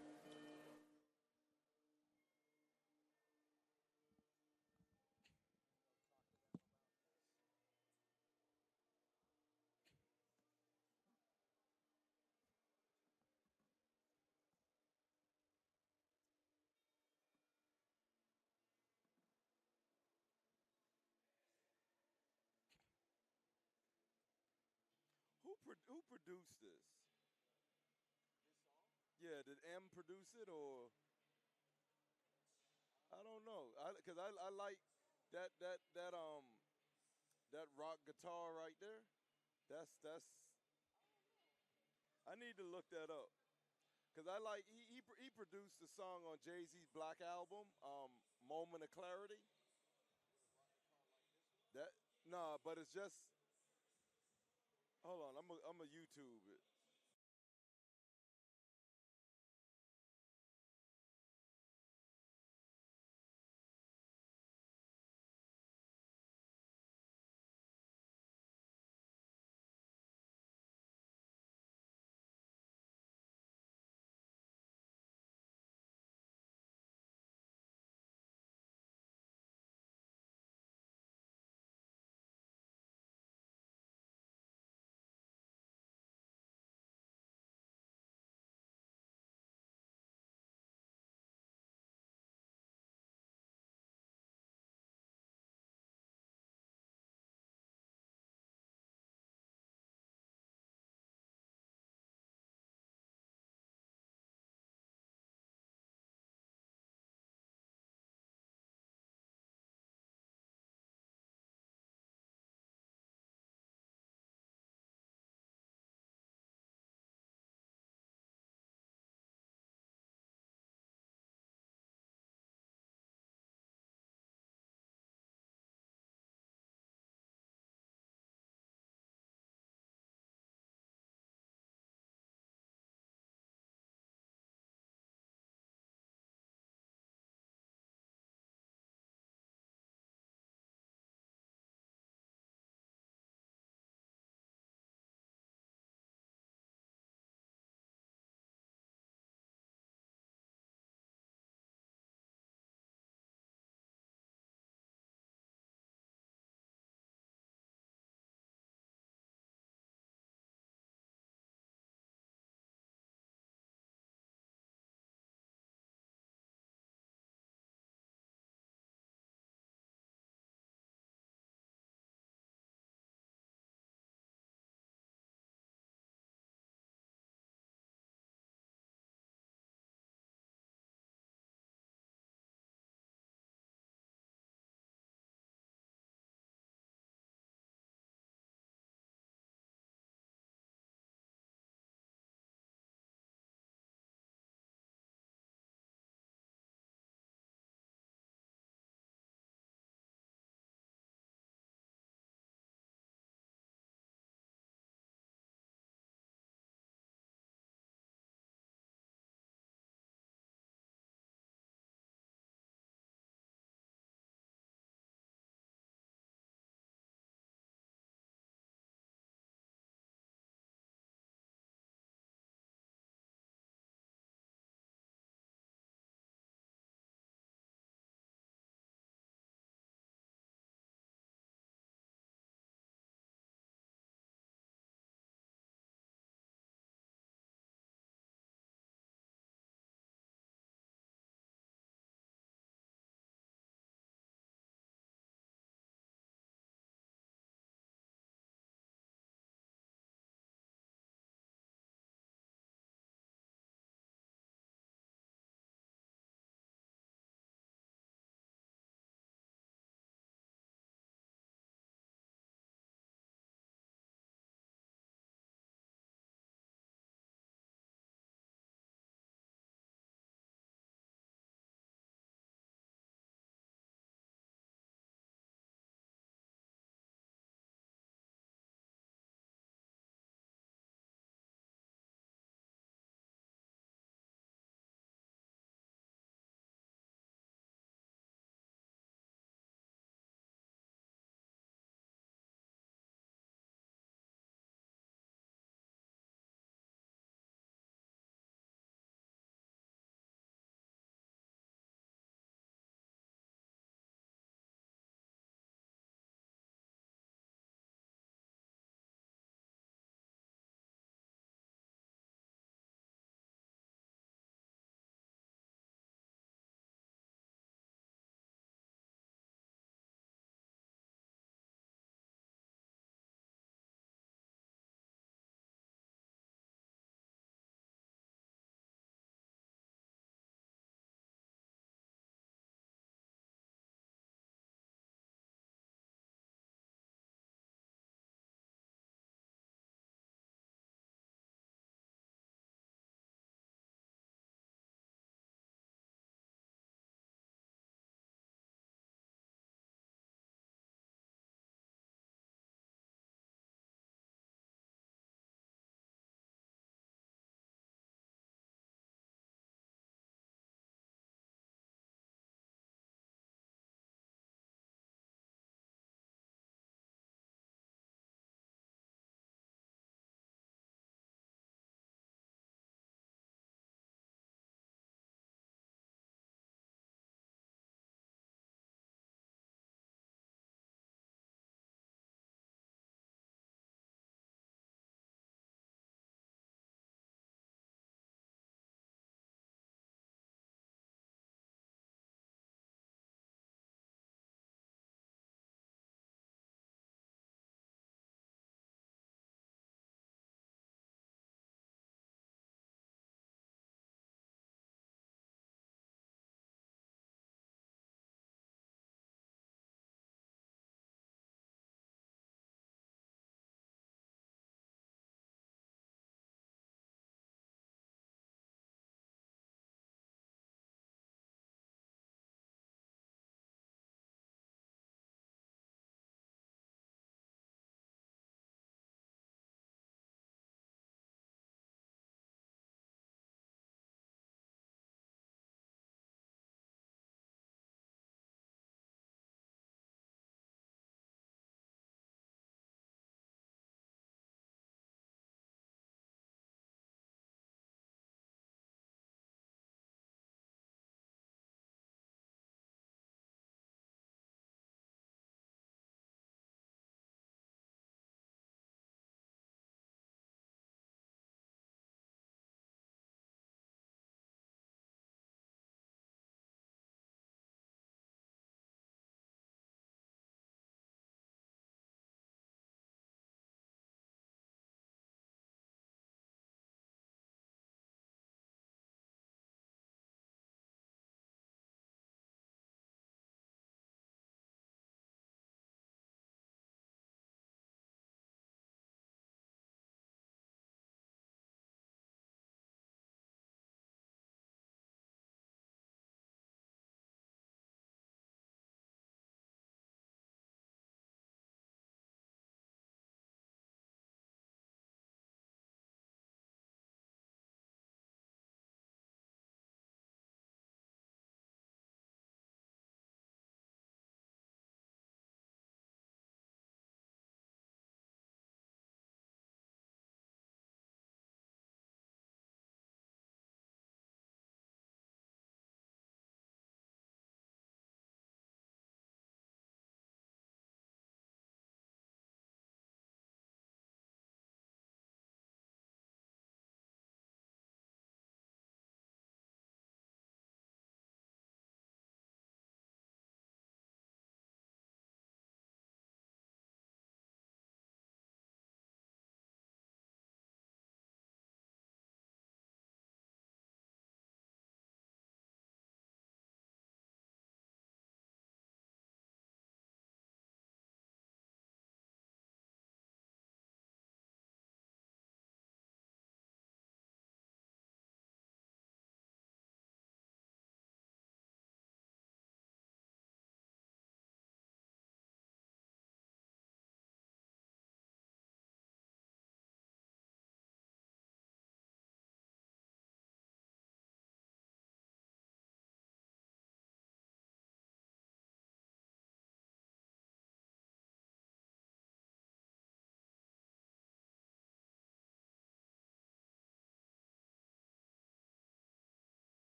Speaker 2: Who produced this? Yeah, did M produce it or? I don't know. Because I like that rock guitar right there. That's. I need to look that up. Because I like he produced the song on Jay-Z's Black album, Moment of Clarity. But it's just. Hold on, I'm a YouTube it.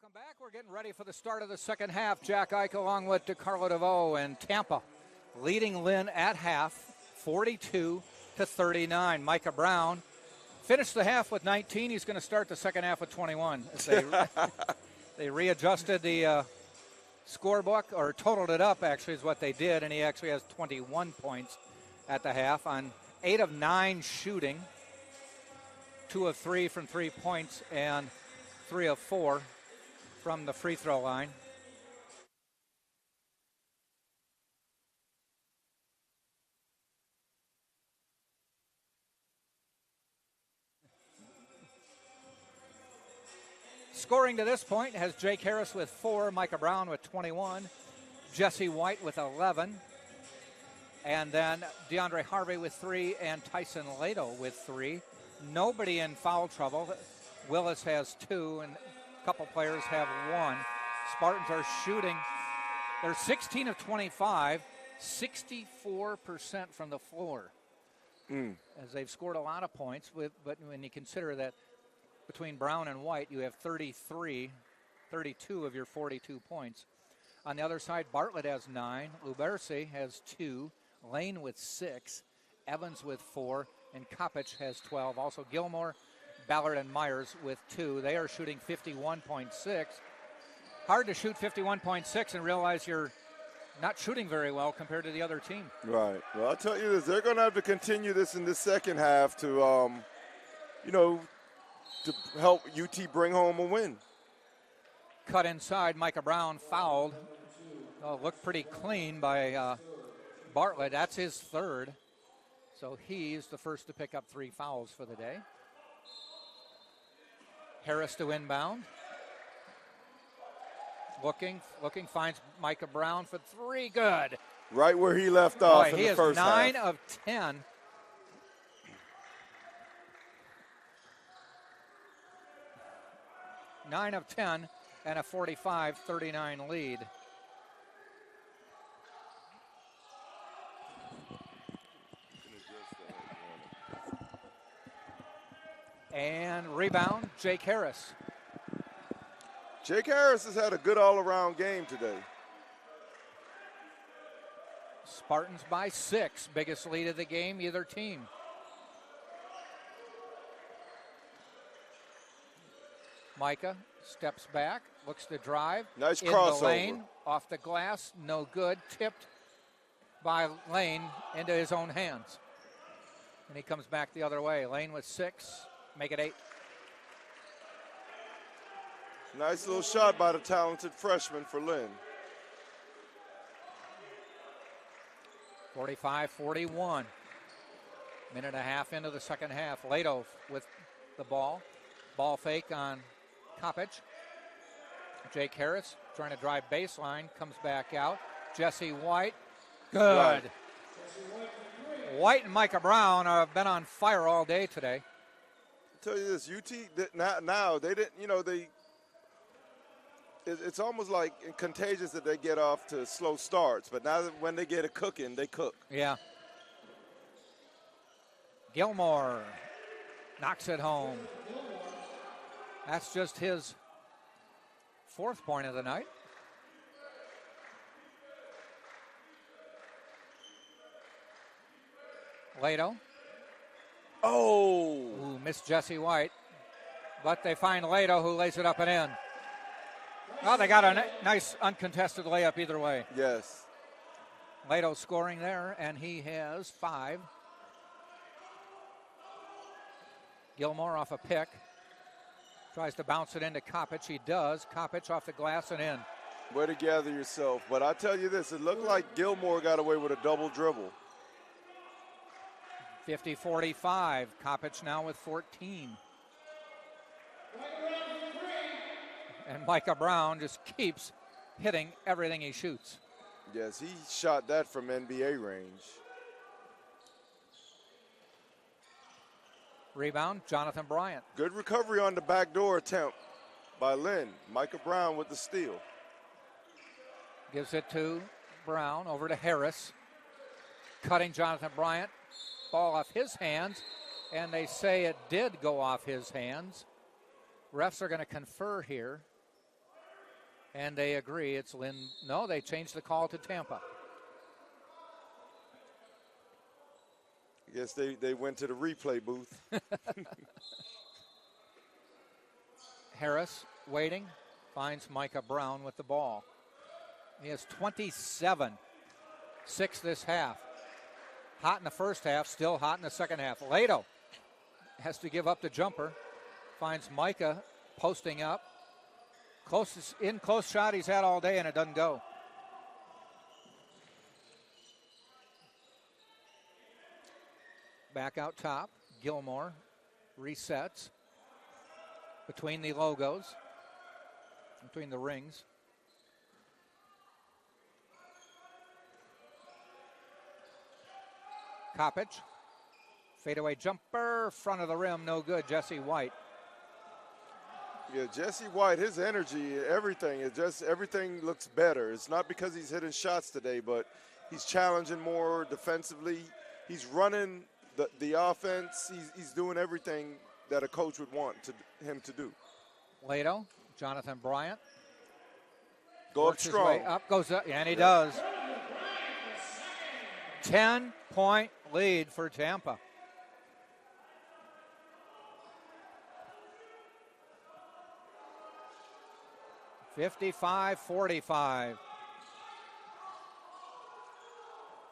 Speaker 1: Welcome back. We're getting ready for the start of the second half. Jack Ike along with DeCarlo DeVoe and Tampa leading Lynn at half, 42-39. Micah Brown finished the half with 19. He's going to start the second half with 21. As they readjusted the scorebook, or totaled it up, actually, is what they did, and he actually has 21 points at the half on 8 of 9 shooting, 2 of 3 from 3 points, and 3 of 4 from the free throw line. Scoring to this point has Jake Harris with 4, Micah Brown with 21, Jesse White with 11, and then DeAndre Harvey with 3, and Tyson Lato with 3. Nobody in foul trouble. Willis has 2, and a couple players have 1. Spartans are shooting. They're 16 of 25, 64% from the floor. As they've scored a lot of points, but when you consider that between Brown and White, you have 32 of your 42 points. On the other side, Bartlett has 9, Lubersi has 2, Lane with 6, Evans with 4, and Kopich has 12. Also Gilmore, Ballard, and Myers with 2. They are shooting 51.6. Hard to shoot 51.6 and realize you're not shooting very well compared to the other team.
Speaker 2: Right. Well, I'll tell you this. They're going to have to continue this in the second half to, to help UT bring home a win.
Speaker 1: Cut inside, Micah Brown fouled. Looked pretty clean by Bartlett. That's his third. So he's the first to pick up 3 fouls for the day. Harris to inbound. Looking, finds Micah Brown for 3. Good.
Speaker 2: Right where he left off in the first half.
Speaker 1: He is 9 of 10. Nine of 10 and a 45-39 lead. And rebound, Jake Harris.
Speaker 2: Jake Harris has had a good all-around game today.
Speaker 1: Spartans by 6, biggest lead of the game, either team. Micah steps back, looks to drive.
Speaker 2: Nice
Speaker 1: in
Speaker 2: crossover.
Speaker 1: The lane, off the glass, no good. Tipped by Lane into his own hands. And he comes back the other way. Lane with 6, make it 8.
Speaker 2: Nice little shot by the talented freshman for Lynn.
Speaker 1: 45-41. Minute and a half into the second half. Lato with the ball. Ball fake on Kopich. Jake Harris trying to drive baseline, comes back out. Jesse White, good. Right. White and Micah Brown have been on fire all day today.
Speaker 2: I'll tell you this, UT now they didn't, it's almost like contagious that they get off to slow starts, but now that when they get it cooking, they cook.
Speaker 1: Yeah. Gilmore knocks it home. That's just his 4th point of the night. Lato.
Speaker 2: Oh!
Speaker 1: Ooh, missed Jesse White. But they find Lato, who lays it up and in. Well, they got a nice uncontested layup either way.
Speaker 2: Yes.
Speaker 1: Lato scoring there, and he has 5. Gilmore off a pick. Tries to bounce it into Kopich. He does. Kopich off the glass and in.
Speaker 2: Way to gather yourself. But I tell you this, it looked like Gilmore got away with a double dribble.
Speaker 1: 50-45. Kopich now with 14. And Micah Brown just keeps hitting everything he shoots.
Speaker 2: Yes, he shot that from NBA range.
Speaker 1: Rebound, Jonathan Bryant.
Speaker 2: Good recovery on the backdoor attempt by Lynn. Micah Brown with the steal.
Speaker 1: Gives it to Brown, over to Harris. Cutting Jonathan Bryant. Ball off his hands, and they say it did go off his hands. Refs are going to confer here. And they agree it's Lynn. No, they changed the call to Tampa.
Speaker 2: I guess they went to the replay booth.
Speaker 1: Harris waiting, finds Micah Brown with the ball. He has 27, 6 this half. Hot in the first half, still hot in the second half. Lato has to give up the jumper, finds Micah posting up. Close shot he's had all day, and it doesn't go. Back out top, Gilmore resets between the logos, between the rings. Coppage, fadeaway jumper, front of the rim, no good. Jesse White.
Speaker 2: Yeah, Jesse White, his energy, everything looks better. It's not because he's hitting shots today, but he's challenging more defensively. He's running the offense. He's doing everything that a coach would want him to do.
Speaker 1: Lato, Jonathan Bryant.
Speaker 2: Go up strong.
Speaker 1: Goes up, and he does. 10-point lead for Tampa. (55-45).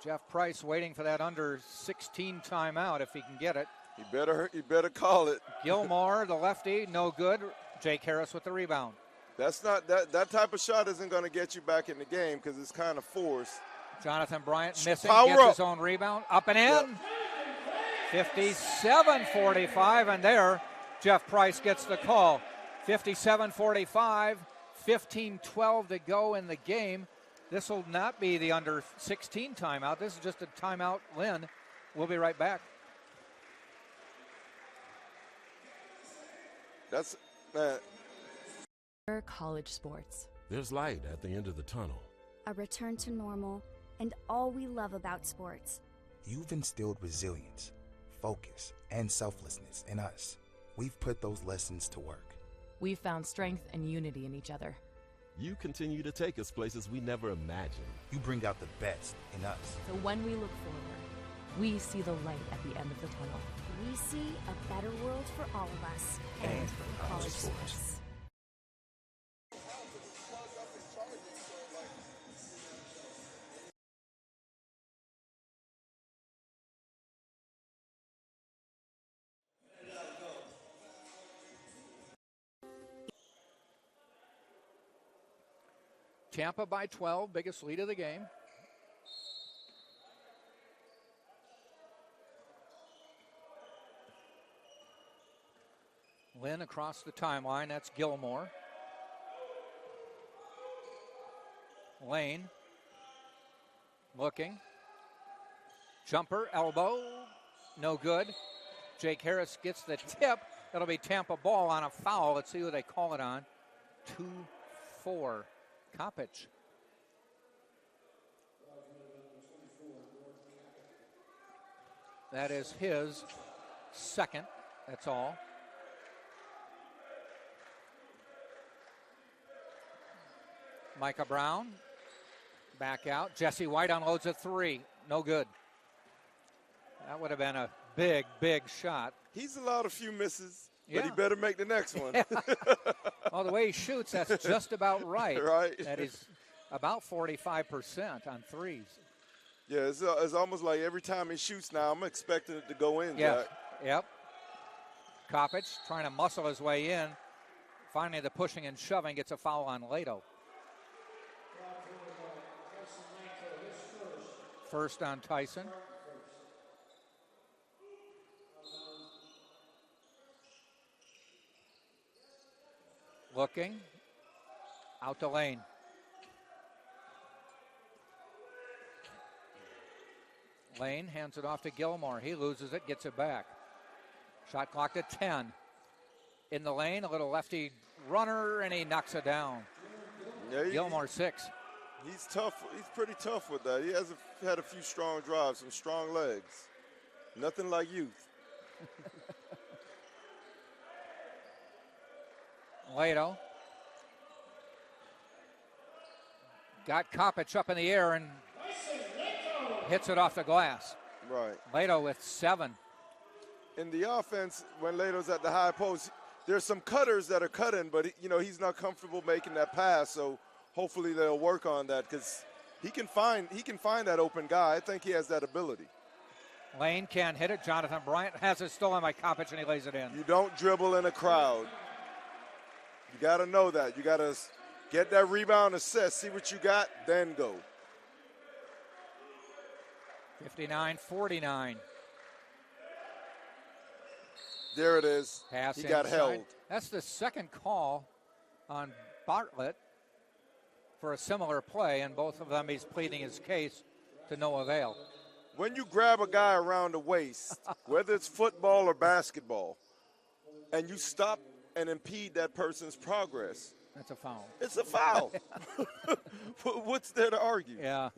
Speaker 1: Jeff Price waiting for that under 16 timeout if he can get it.
Speaker 2: He better call it.
Speaker 1: Gilmore, the lefty, no good. Jake Harris with the rebound.
Speaker 2: That's not that type of shot isn't going to get you back in the game because it's kind of forced.
Speaker 1: Jonathan Bryant missing,
Speaker 2: Power
Speaker 1: gets
Speaker 2: up.
Speaker 1: His own rebound, up and in. Yep. 57-45, and there Jeff Price gets the call. 57-45, 15-12 to go in the game. This will not be the under 16 timeout. This is just a timeout, Lynn. We'll be right back.
Speaker 2: That's
Speaker 3: college sports.
Speaker 4: There's light at the end of the tunnel.
Speaker 21: A return to normal, and all we love about sports.
Speaker 6: You've instilled resilience, focus, and selflessness in us. We've put those lessons to work.
Speaker 3: We've found strength and unity in each other.
Speaker 4: You continue to take us places we never imagined.
Speaker 6: You bring out the best in us.
Speaker 3: So when we look forward, we see the light at the end of the tunnel.
Speaker 21: We see a better world for all of us and for college sports.
Speaker 1: Tampa by 12, biggest lead of the game. Lynn across the timeline, that's Gilmore. Lane looking. Jumper, elbow, no good. Jake Harris gets the tip. That'll be Tampa ball on a foul. Let's see who they call it on. 2-4. Coppage. That is his second. That's all. Micah Brown back out. Jesse White unloads a three. No good. That would have been a big, big shot.
Speaker 2: He's allowed a few misses,
Speaker 1: yeah,
Speaker 2: but he better make the next one.
Speaker 1: Well, the way he shoots, that's just about right.
Speaker 2: Right.
Speaker 1: That is about 45% on threes.
Speaker 2: Yeah, it's almost like every time he shoots now, I'm expecting it to go in,
Speaker 1: Yeah.
Speaker 2: Jack.
Speaker 1: Yep. Coppage trying to muscle his way in. Finally, the pushing and shoving gets a foul on Lato. First on Tyson. Looking. Out the lane. Lane hands it off to Gilmore. He loses it, gets it back. Shot clock at 10. In the lane, a little lefty runner, and he knocks it down.
Speaker 2: Yeah,
Speaker 1: Gilmore 6.
Speaker 2: He's tough. He's pretty tough with that. He has had a few strong drives, some strong legs. Nothing like youth.
Speaker 1: Lato. Got Kopich up in the air and hits it off the glass.
Speaker 2: Right.
Speaker 1: Leto with 7.
Speaker 2: In the offense, when Leto's at the high post, there's some cutters that are cutting, but he's not comfortable making that pass. So hopefully they'll work on that because he can find that open guy. I think he has that ability.
Speaker 1: Lane can't hit it. Jonathan Bryant has it stolen by Kopich, and he lays it in.
Speaker 2: You don't dribble in a crowd. You got to know that. You got to get that rebound, assess, see what you got, then go.
Speaker 1: 59-49.
Speaker 2: There it is.
Speaker 1: Pass
Speaker 2: he got
Speaker 1: inside.
Speaker 2: held.
Speaker 1: That's the second call on Bartlett for a similar play, and both of them he's pleading his case to no avail.
Speaker 2: When you grab a guy around the waist, whether it's football or basketball, and you stop and impede that person's progress,
Speaker 1: that's a foul.
Speaker 2: It's a foul. What's there to argue?
Speaker 1: Yeah.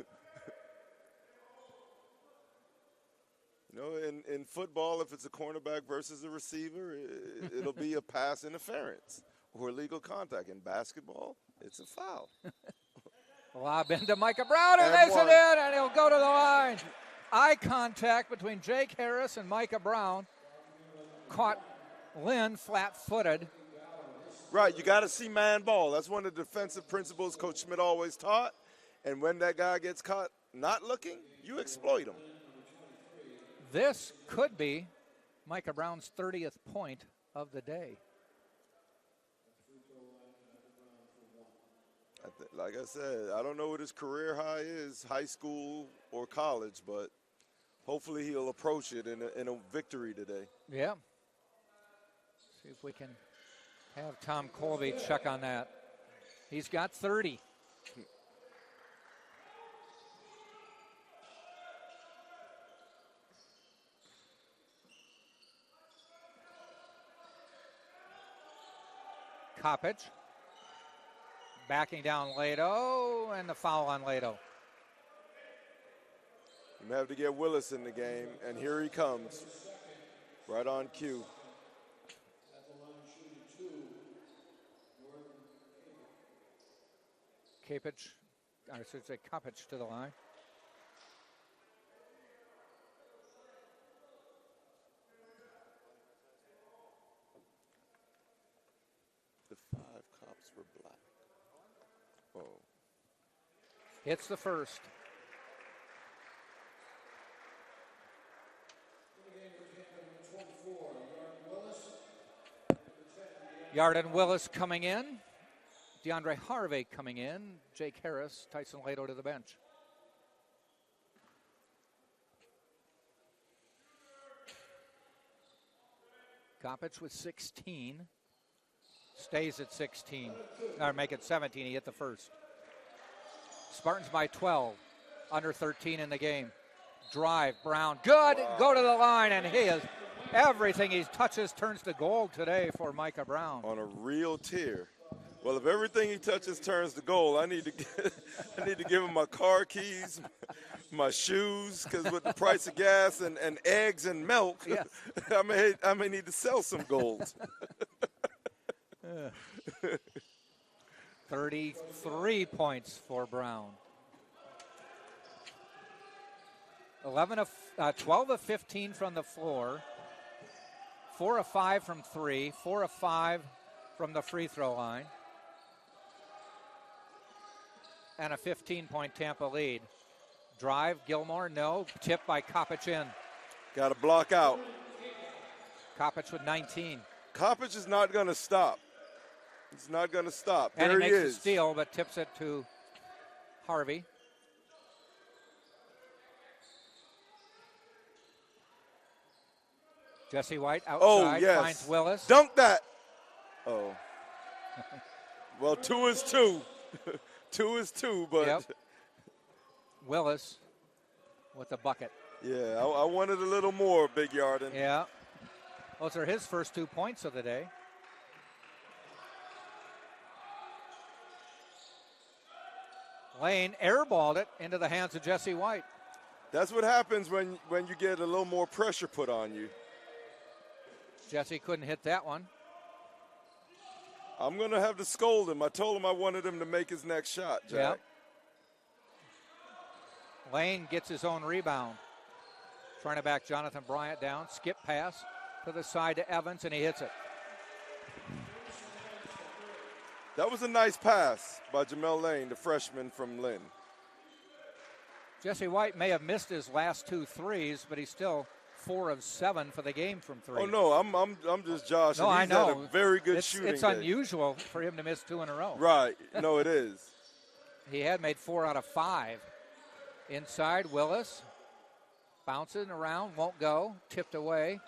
Speaker 2: In football, if it's a cornerback versus a receiver, it'll be a pass interference or illegal contact. In basketball, it's a foul.
Speaker 1: Lob into Micah Brown, and
Speaker 2: And
Speaker 1: lays it in, and he'll go to the line. Eye contact between Jake Harris and Micah Brown. Caught Lynn flat-footed.
Speaker 2: Right, you got to see man ball. That's one of the defensive principles Coach Schmidt always taught. And when that guy gets caught not looking, you exploit him.
Speaker 1: This could be Micah Brown's 30th point of the day.
Speaker 2: Like I said, I don't know what his career high is, high school or college, but hopefully he'll approach it in a victory today.
Speaker 1: Yeah. See if we can have Tom Colby check on that. He's got 30. Kopich backing down Leto, and the foul on Leto.
Speaker 2: You have to get Willis in the game, and here he comes, right on cue.
Speaker 1: Kopich to the line.
Speaker 2: The 5 cops were black. Oh.
Speaker 1: Hits the first. Yarden Willis coming in. DeAndre Harvey coming in. Jake Harris, Tyson Leto to the bench. Kopich with 16. Stays at 16. Or make it 17. He hit the first. Spartans by 12. Under 13 in the game. Drive, Brown. Good. Go to the line, and he is everything he touches turns to gold today for Micah Brown.
Speaker 2: On a real tear. Well, if everything he touches turns to gold, I need to give him my car keys, my shoes, because with the price of gas and eggs and milk, yes. I may need to sell some gold.
Speaker 1: 33 points for Brown. 12 of 15 from the floor. 4 of 5 from 3. 4 of 5 from the free throw line. And a 15-point Tampa lead. Drive, Gilmore, no. Tip by Kopich in.
Speaker 2: Got to block out.
Speaker 1: Kopich with 19.
Speaker 2: Kopich is not going to stop. He's not going to stop.
Speaker 1: And
Speaker 2: there
Speaker 1: he makes
Speaker 2: is.
Speaker 1: the steal, but tips it to Harvey. Jesse White outside, finds Willis.
Speaker 2: Dunk that. Oh. Well, 2 is 2. 2 is 2, but.
Speaker 1: Yep. Willis with the bucket.
Speaker 2: Yeah, I wanted a little more, Big Yarden.
Speaker 1: Yeah. Those are his first 2 points of the day. Lane airballed it into the hands of Jesse White.
Speaker 2: That's what happens when you get a little more pressure put on you.
Speaker 1: Jesse couldn't hit that one.
Speaker 2: I'm going to have to scold him. I told him I wanted him to make his next shot, Jack.
Speaker 1: Yeah. Lane gets his own rebound. Trying to back Jonathan Bryant down. Skip pass to the side to Evans, and he hits it.
Speaker 2: That was a nice pass by Jamel Lane, the freshman from Lynn.
Speaker 1: Jesse White may have missed his last 2 threes, but he's still 4 of 7 for the game from 3.
Speaker 2: Oh no, I'm just joshing.
Speaker 1: No, I
Speaker 2: He's
Speaker 1: know.
Speaker 2: had a very good shooting.
Speaker 1: It's
Speaker 2: day.
Speaker 1: unusual for him to miss 2 in a row.
Speaker 2: Right. No, it is.
Speaker 1: He had made 4 out of 5. Inside, Willis. Bouncing around, won't go. Tipped away.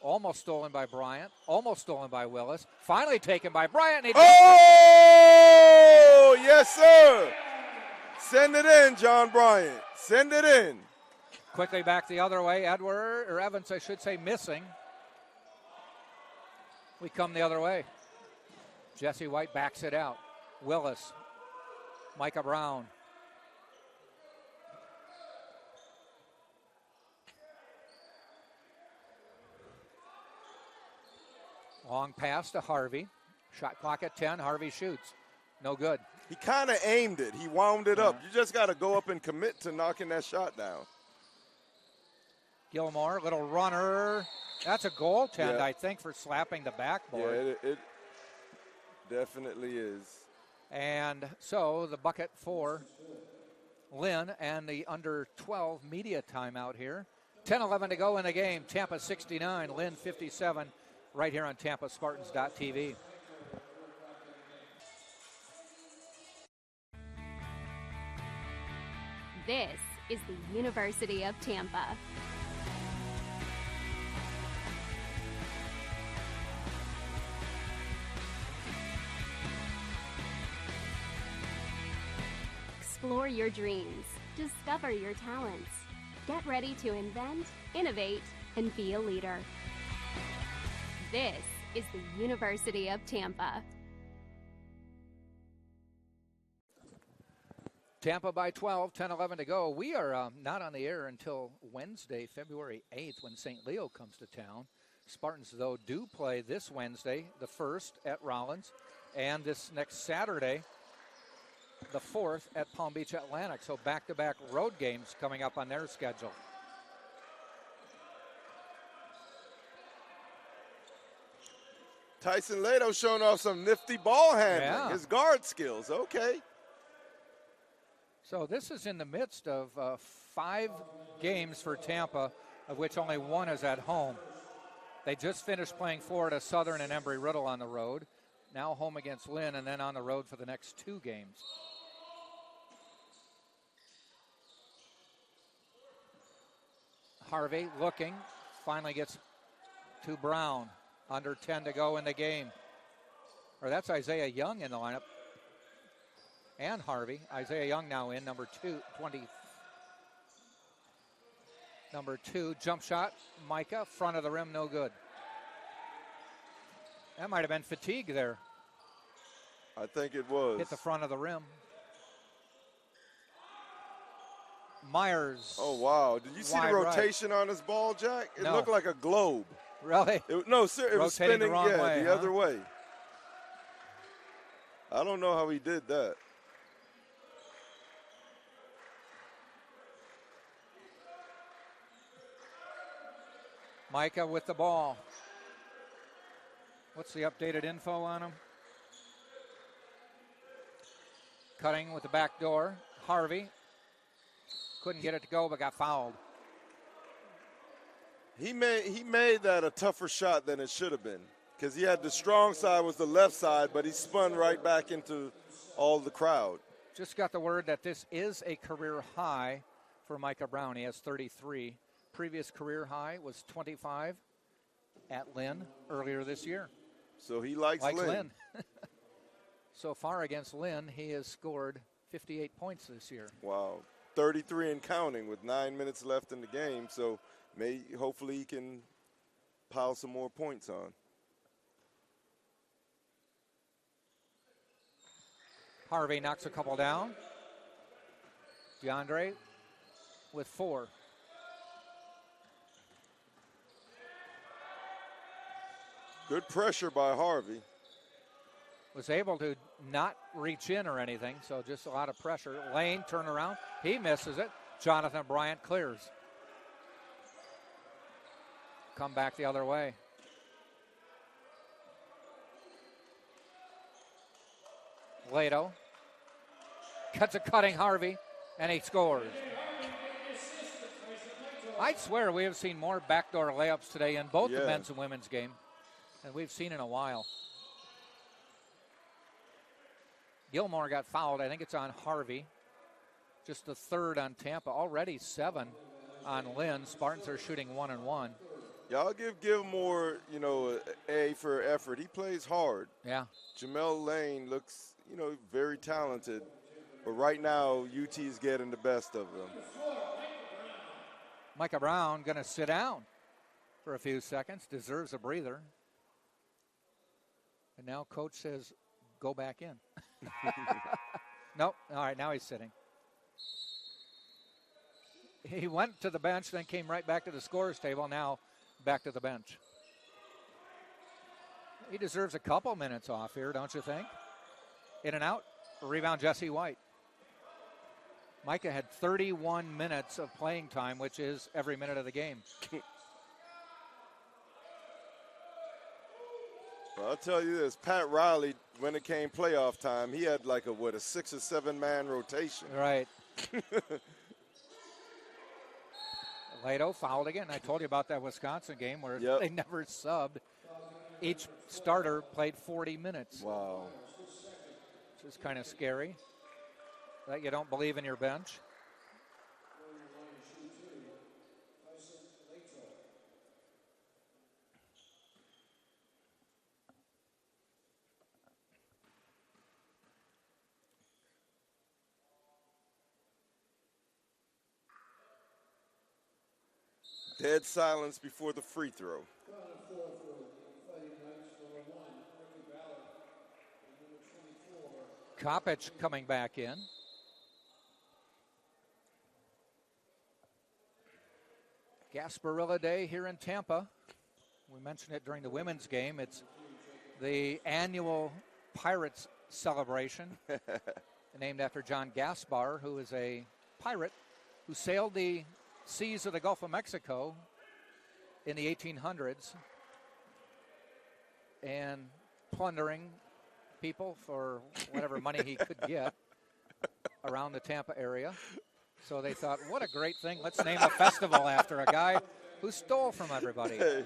Speaker 1: Almost stolen by Bryant. Almost stolen by Willis. Finally taken by Bryant. And
Speaker 2: oh, yes, sir. Send it in, John Bryant. Send it in.
Speaker 1: Quickly back the other way. Evans, I should say, missing. We come the other way. Jesse White backs it out. Willis. Micah Brown. Long pass to Harvey. Shot clock at 10. Harvey shoots. No good.
Speaker 2: He kind of aimed it. He wound it up. You just got to go up and commit to knocking that shot down.
Speaker 1: Gilmore, little runner. That's a goaltend,
Speaker 2: Yeah.
Speaker 1: I think, for slapping the backboard.
Speaker 2: Yeah, it definitely is.
Speaker 1: And so the bucket for Lynn and the under 12 media timeout here. 10-11 to go in the game. Tampa 69, Lynn 57. Right here on TampaSpartans.tv.
Speaker 21: This is the University of Tampa. Explore your dreams. Discover your talents. Get ready to invent, innovate, and be a leader. This is the University of Tampa.
Speaker 1: Tampa by 12, 10-11 to go. We are not on the air until Wednesday, February 8th, when St. Leo comes to town. Spartans, though, do play this Wednesday, the 1st, at Rollins, and this next Saturday, the 4th, at Palm Beach Atlantic. So back-to-back road games coming up on their schedule.
Speaker 2: Tyson Lato showing off some nifty ball handling.
Speaker 1: Yeah.
Speaker 2: His guard skills. Okay.
Speaker 1: So this is in the midst of 5 games for Tampa, of which only 1 is at home. They just finished playing Florida Southern and Embry-Riddle on the road. Now home against Lynn, and then on the road for the next 2 games. Harvey looking, finally gets to Brown. Under 10 to go in the game. Or that's Isaiah Young in the lineup. And Harvey. Isaiah Young now in, number 20. Number 2, jump shot. Micah, front of the rim, no good. That might have been fatigue there.
Speaker 2: I think it was.
Speaker 1: Hit the front of the rim. Myers.
Speaker 2: Oh, wow. Did you see the rotation on his ball, Jack? It looked like a globe.
Speaker 1: Really?
Speaker 2: No, sir. It was spinning
Speaker 1: the wrong way,
Speaker 2: the other way. I don't know how he did that.
Speaker 1: Micah with the ball. What's the updated info on him? Cutting with the back door. Harvey. Couldn't get it to go, but got fouled.
Speaker 2: He made that a tougher shot than it should have been, because he had the strong side was the left side, but he spun right back into all the crowd.
Speaker 1: Just got the word that this is a career high for Micah Brown. He has 33. Previous career high was 25 at Lynn earlier this year.
Speaker 2: So he likes Lynn.
Speaker 1: So far against Lynn, he has scored 58 points this year.
Speaker 2: Wow. 33 and counting with 9 minutes left in the game. So hopefully he can pile some more points on.
Speaker 1: Harvey knocks a couple down. DeAndre with 4.
Speaker 2: Good pressure by Harvey.
Speaker 1: Was able to not reach in or anything, so just a lot of pressure. Lane turnaround. He misses it. Jonathan Bryant clears. Come back the other way. Lato cuts a cutting Harvey, and he scores. I swear we have seen more backdoor layups today in both the men's and women's game than we've seen in a while. Gilmore got fouled. I think it's on Harvey. Just the third on Tampa. Already 7 on Lynn. Spartans are shooting 1-1.
Speaker 2: Yeah, I'll give Gilmore, an A for effort. He plays hard.
Speaker 1: Yeah.
Speaker 2: Jamel Lane looks, very talented. But right now, UT is getting the best of them.
Speaker 1: Micah Brown going to sit down for a few seconds. Deserves a breather. And now coach says, go back in. Nope. All right, now he's sitting. He went to the bench, then came right back to the scorer's table. Now back to the bench. He deserves a couple minutes off here, don't you think? In and out. Rebound, Jesse White. Micah had 31 minutes of playing time, which is every minute of the game.
Speaker 2: Well, I'll tell you this. Pat Riley, when it came playoff time, he had like a 6 or 7 man rotation.
Speaker 1: Right. Lato fouled again. I told you about that Wisconsin game where they never subbed. Each starter played 40 minutes.
Speaker 2: Wow.
Speaker 1: Which is kind of scary that you don't believe in your bench.
Speaker 2: Dead silence before the free throw.
Speaker 1: Kopich coming back in. Gasparilla Day here in Tampa. We mentioned it during the women's game. It's the annual Pirates celebration named after John Gaspar, who is a pirate who sailed the seas of the Gulf of Mexico in the 1800s and plundering people for whatever money he could get around the Tampa area. So they thought, what a great thing. Let's name a festival after a guy who stole from everybody.
Speaker 2: Hey,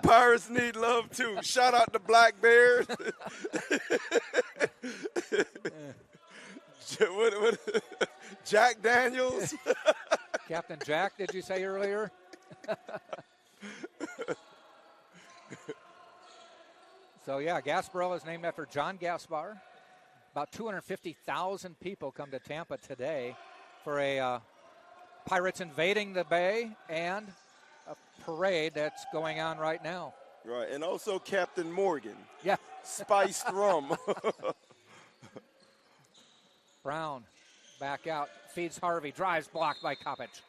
Speaker 2: Pirates need love too. Shout out to Black Bear. Jack Daniels.
Speaker 1: Captain Jack, did you say earlier? So, yeah, Gasparilla is named after John Gaspar. About 250,000 people come to Tampa today for a Pirates invading the Bay and a parade that's going on right now.
Speaker 2: Right, and also Captain Morgan.
Speaker 1: Yeah.
Speaker 2: Spiced rum.
Speaker 1: Brown back out, feeds Harvey, drives, blocked by Kopich.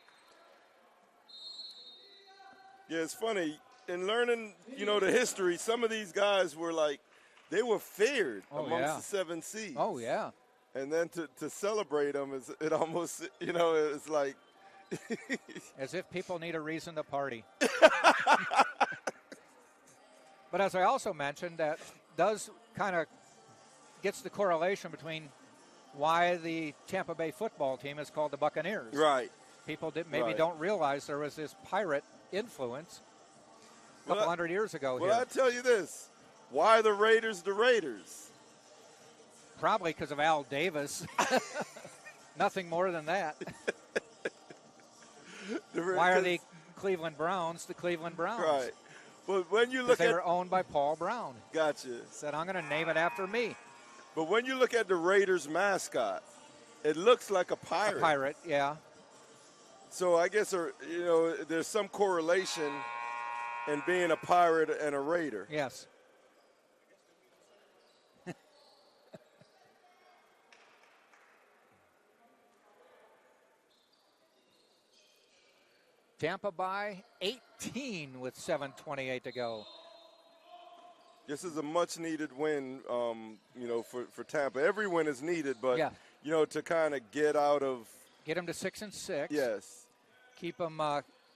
Speaker 2: Yeah, it's funny. In learning, the history, some of these guys were like, they were feared amongst the 7 seeds.
Speaker 1: Oh, yeah.
Speaker 2: And then to celebrate them, it almost, it's like.
Speaker 1: As if people need a reason to party. But as I also mentioned, that does kind of gets the correlation between why the Tampa Bay football team is called the Buccaneers.
Speaker 2: Right.
Speaker 1: People don't realize there was this pirate influence a couple hundred years ago here.
Speaker 2: Well, I tell you this. Why are the Raiders the Raiders?
Speaker 1: Probably because of Al Davis. Nothing more than that. Why are the Cleveland Browns the Cleveland Browns?
Speaker 2: Right. Well, when you look
Speaker 1: they were owned by Paul Brown.
Speaker 2: Gotcha.
Speaker 1: Said, I'm going to name it after me.
Speaker 2: But when you look at the Raiders mascot, it looks like a pirate.
Speaker 1: A pirate, yeah.
Speaker 2: So I guess, there's some correlation in being a pirate and a Raider.
Speaker 1: Yes. Tampa by 18 with 7:28 to go.
Speaker 2: This is a much-needed win, for Tampa. Every win is needed, but, to kind of get out of
Speaker 1: Get them to 6 and 6.
Speaker 2: Yes.
Speaker 1: Keep them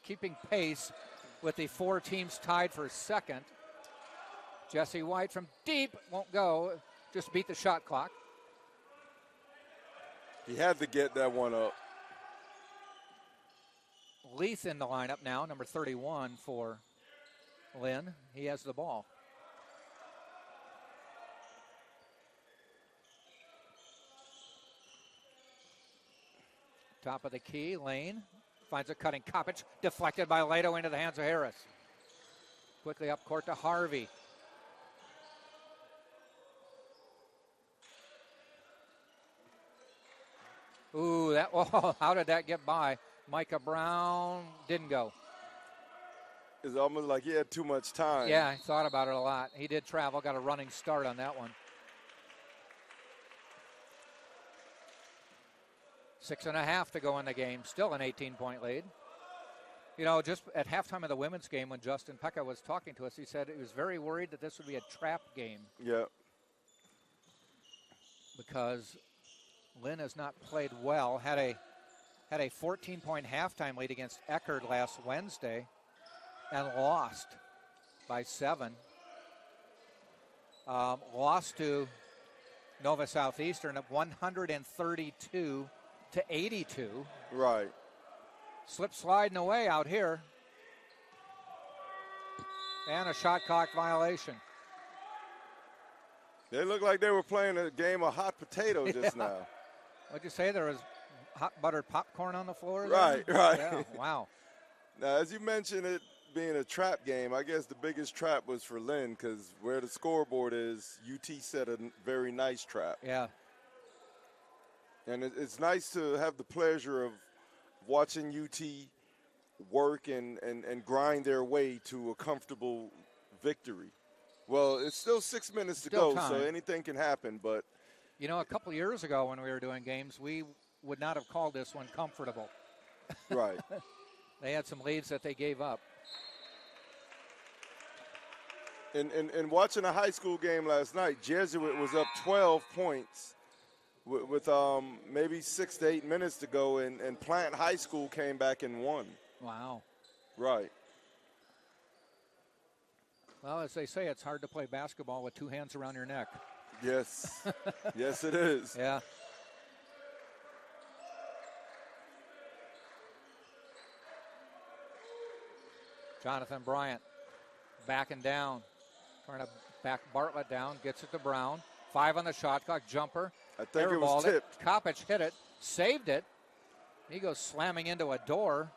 Speaker 1: keeping pace with the 4 teams tied for second. Jesse White from deep won't go. Just beat the shot clock.
Speaker 2: He had to get that one up.
Speaker 1: Leith in the lineup now, number 31 for Lynn. He has the ball. Top of the key, Lane finds a cutting Kopich, deflected by Lato into the hands of Harris. Quickly up court to Harvey. Ooh, how did that get by? Micah Brown didn't go.
Speaker 2: It's almost like he had too much time.
Speaker 1: Yeah, I thought about it a lot. He did travel, got a running start on that one. 6.5 to go in the game. Still an 18-point lead. You know, just at halftime of the women's game when Justin Pekka was talking to us, he said he was very worried that this would be a trap game.
Speaker 2: Yeah.
Speaker 1: Because Lynn has not played well. Had a 14-point halftime lead against Eckerd last Wednesday and lost by 7. Lost to Nova Southeastern at 132 to 82.
Speaker 2: Right.
Speaker 1: Slip sliding away out here. And a shot clock violation.
Speaker 2: They looked like they were playing a game of hot potato just now.
Speaker 1: What'd you say? There was hot buttered popcorn on the floor?
Speaker 2: Right, right.
Speaker 1: Yeah, wow.
Speaker 2: Now, as you mentioned it being a trap game, I guess the biggest trap was for Lynn because where the scoreboard is, UT set a very nice trap.
Speaker 1: Yeah.
Speaker 2: And it's nice to have the pleasure of watching UT work and grind their way to a comfortable victory. Well, it's still 6 minutes to go, so anything can happen. But
Speaker 1: you know, a couple years ago when we were doing games, we would not have called this one comfortable.
Speaker 2: Right.
Speaker 1: They had some leads that they gave up.
Speaker 2: In watching a high school game last night, Jesuit was up 12 points with maybe 6 to 8 minutes to go, and Plant High School came back and won.
Speaker 1: Wow.
Speaker 2: Right.
Speaker 1: Well, as they say, it's hard to play basketball with 2 hands around your neck.
Speaker 2: Yes. Yes, it is.
Speaker 1: Yeah. Jonathan Bryant backing down. Trying to back Bartlett down. Gets it to Brown. 5 on the shot clock. Jumper.
Speaker 2: I think it was tipped.
Speaker 1: Kopich hit it. Saved it. He goes slamming into a door.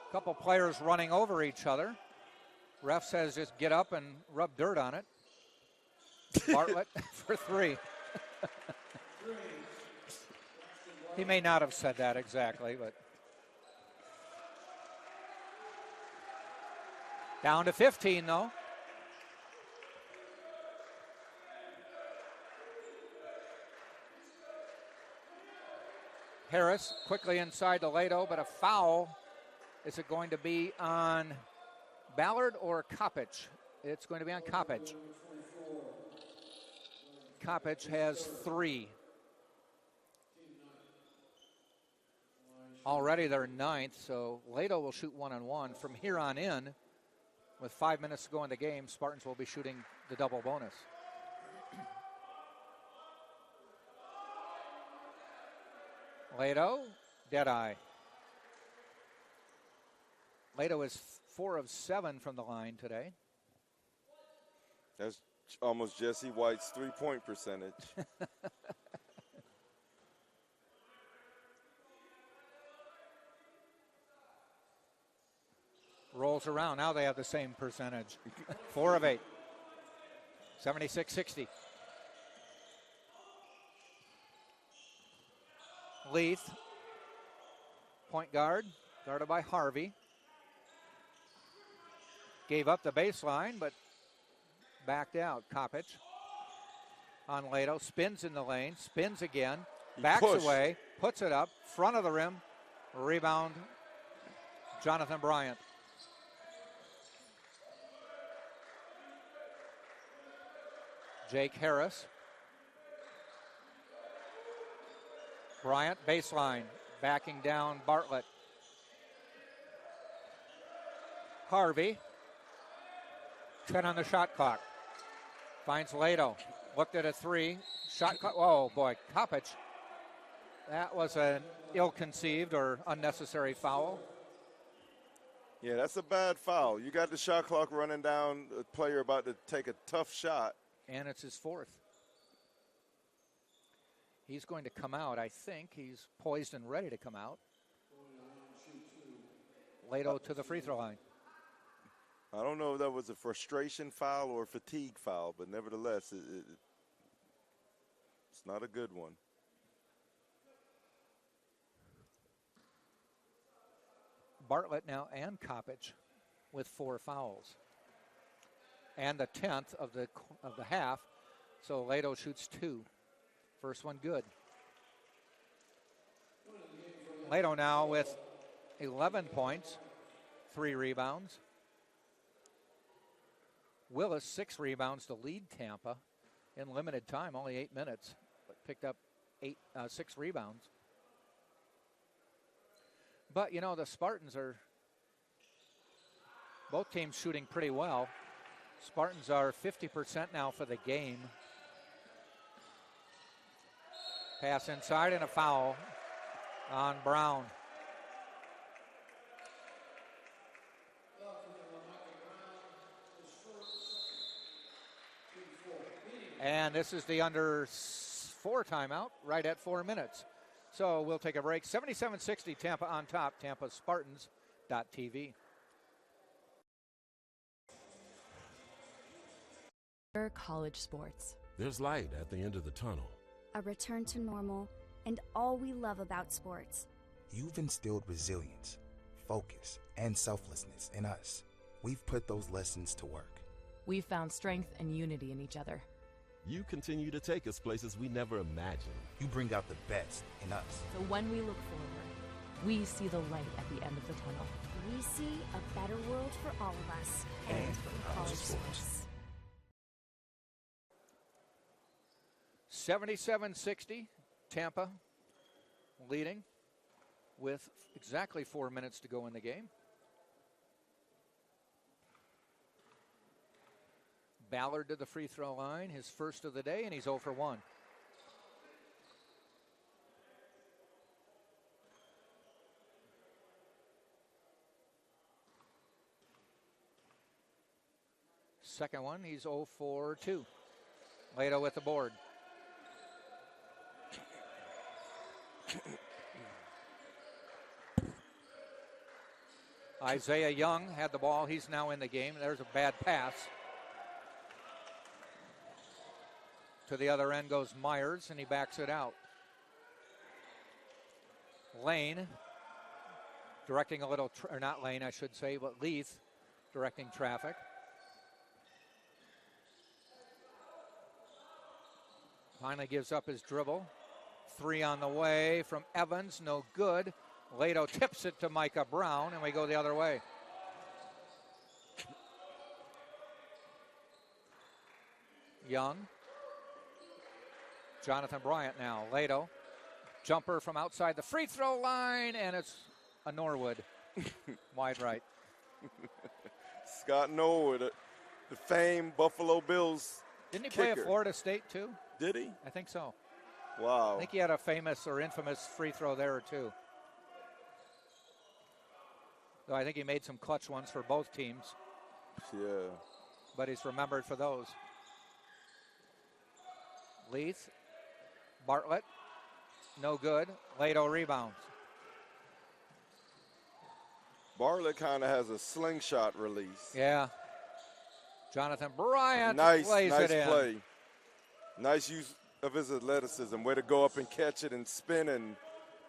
Speaker 1: A couple players running over each other. Ref says just get up and rub dirt on it. Bartlett for 3. He may not have said that exactly, but. Down to 15, though. Harris quickly inside to Lato, but a foul. Is it going to be on Ballard or Kopich? It's going to be on Kopich. Kopich has 3. Already they're 9th, so Lato will shoot 1-on-1. From here on in, with 5 minutes to go in the game, Spartans will be shooting the double bonus. Lato, dead-eye. Lato is 4 of 7 from the line today.
Speaker 2: That's almost Jesse White's three-point percentage.
Speaker 1: Rolls around. Now they have the same percentage. 4 of 8. 76-60. Leith, point guard, guarded by Harvey. Gave up the baseline, but backed out. Kopich on Lato, spins in the lane, spins again, backs away, puts it up, front of the rim, rebound, Jonathan Bryant. Jake Harris. Bryant, baseline, backing down Bartlett. Harvey, 10 on the shot clock. Finds Lato, looked at a three. Shot clock, oh boy, Kopich. That was an ill-conceived or unnecessary foul.
Speaker 2: Yeah, that's a bad foul. You got the shot clock running down, a player about to take a tough shot.
Speaker 1: And it's his fourth. He's going to come out, I think. He's poised and ready to come out. Lato to the free throw line.
Speaker 2: I don't know if that was a frustration foul or a fatigue foul, but nevertheless, it's not a good one.
Speaker 1: Bartlett now and Kopich with 4 fouls. And the 10th of the half, so Lato shoots 2. First one good. Lato now with 11 points, 3 rebounds. Willis, 6 rebounds to lead Tampa in limited time, only 8 minutes, but picked up 6 rebounds. But, you know, the Spartans are, both teams shooting pretty well. Spartans are 50% now for the game. Pass inside and a foul on Brown. And this is the under 4 timeout, right at 4 minutes. So we'll take a break. 77-60, Tampa on top. Tampa Spartans.tv.
Speaker 3: College sports.
Speaker 4: There's light at the end of the tunnel.
Speaker 5: A return to normal, and all we love about sports.
Speaker 6: You've instilled resilience, focus, and selflessness in us. We've put those lessons to work.
Speaker 3: We've found strength and unity in each other.
Speaker 4: You continue to take us places we never imagined.
Speaker 6: You bring out the best in us.
Speaker 3: So when we look forward, we see the light at the end of the tunnel.
Speaker 5: We see a better world for all of us.
Speaker 6: And for college sports.
Speaker 1: 77-60, Tampa leading with exactly 4 minutes to go in the game. Ballard to the free throw line, his first of the day, and he's 0 for 1. Second one, he's 0 for 2. Lato with the board. Isaiah Young had the ball. He's now in the game. There's a bad pass. To the other end goes Myers, and he backs it out. Lane directing a little, or not Lane, I should say, but Leith directing traffic. Finally gives up his dribble. 3 on the way from Evans, no good. Lato tips it to Micah Brown, and we go the other way. Young. Jonathan Bryant now. Lato. Jumper from outside the free throw line, and it's a Norwood. Wide right.
Speaker 2: Scott Norwood, the famed Buffalo Bills
Speaker 1: Didn't he
Speaker 2: kicker.
Speaker 1: play at Florida State too?
Speaker 2: Did he?
Speaker 1: I think so.
Speaker 2: Wow.
Speaker 1: I think he had a famous or infamous free throw there or two. Though I think he made some clutch ones for both teams.
Speaker 2: Yeah.
Speaker 1: But he's remembered for those. Leith. Bartlett. No good. Lato rebounds.
Speaker 2: Bartlett kind of has a slingshot release.
Speaker 1: Yeah. Jonathan Bryant
Speaker 2: nice
Speaker 1: plays it in.
Speaker 2: Play. Nice use of his athleticism. Way to go up and catch it and spin and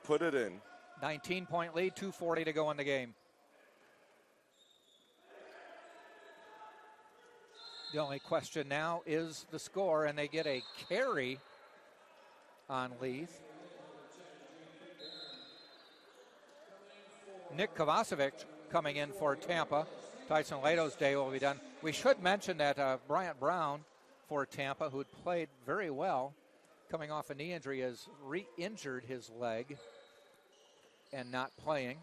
Speaker 2: put it in.
Speaker 1: 19-point lead, 2:40 to go in the game. The only question now is the score, and they get a carry on Leith. Nick Kovacevic coming in for Tampa. Tyson Lato's day will be done. We should mention that Bryant Brown for Tampa, who'd played very well, coming off a knee injury, has re-injured his leg and not playing.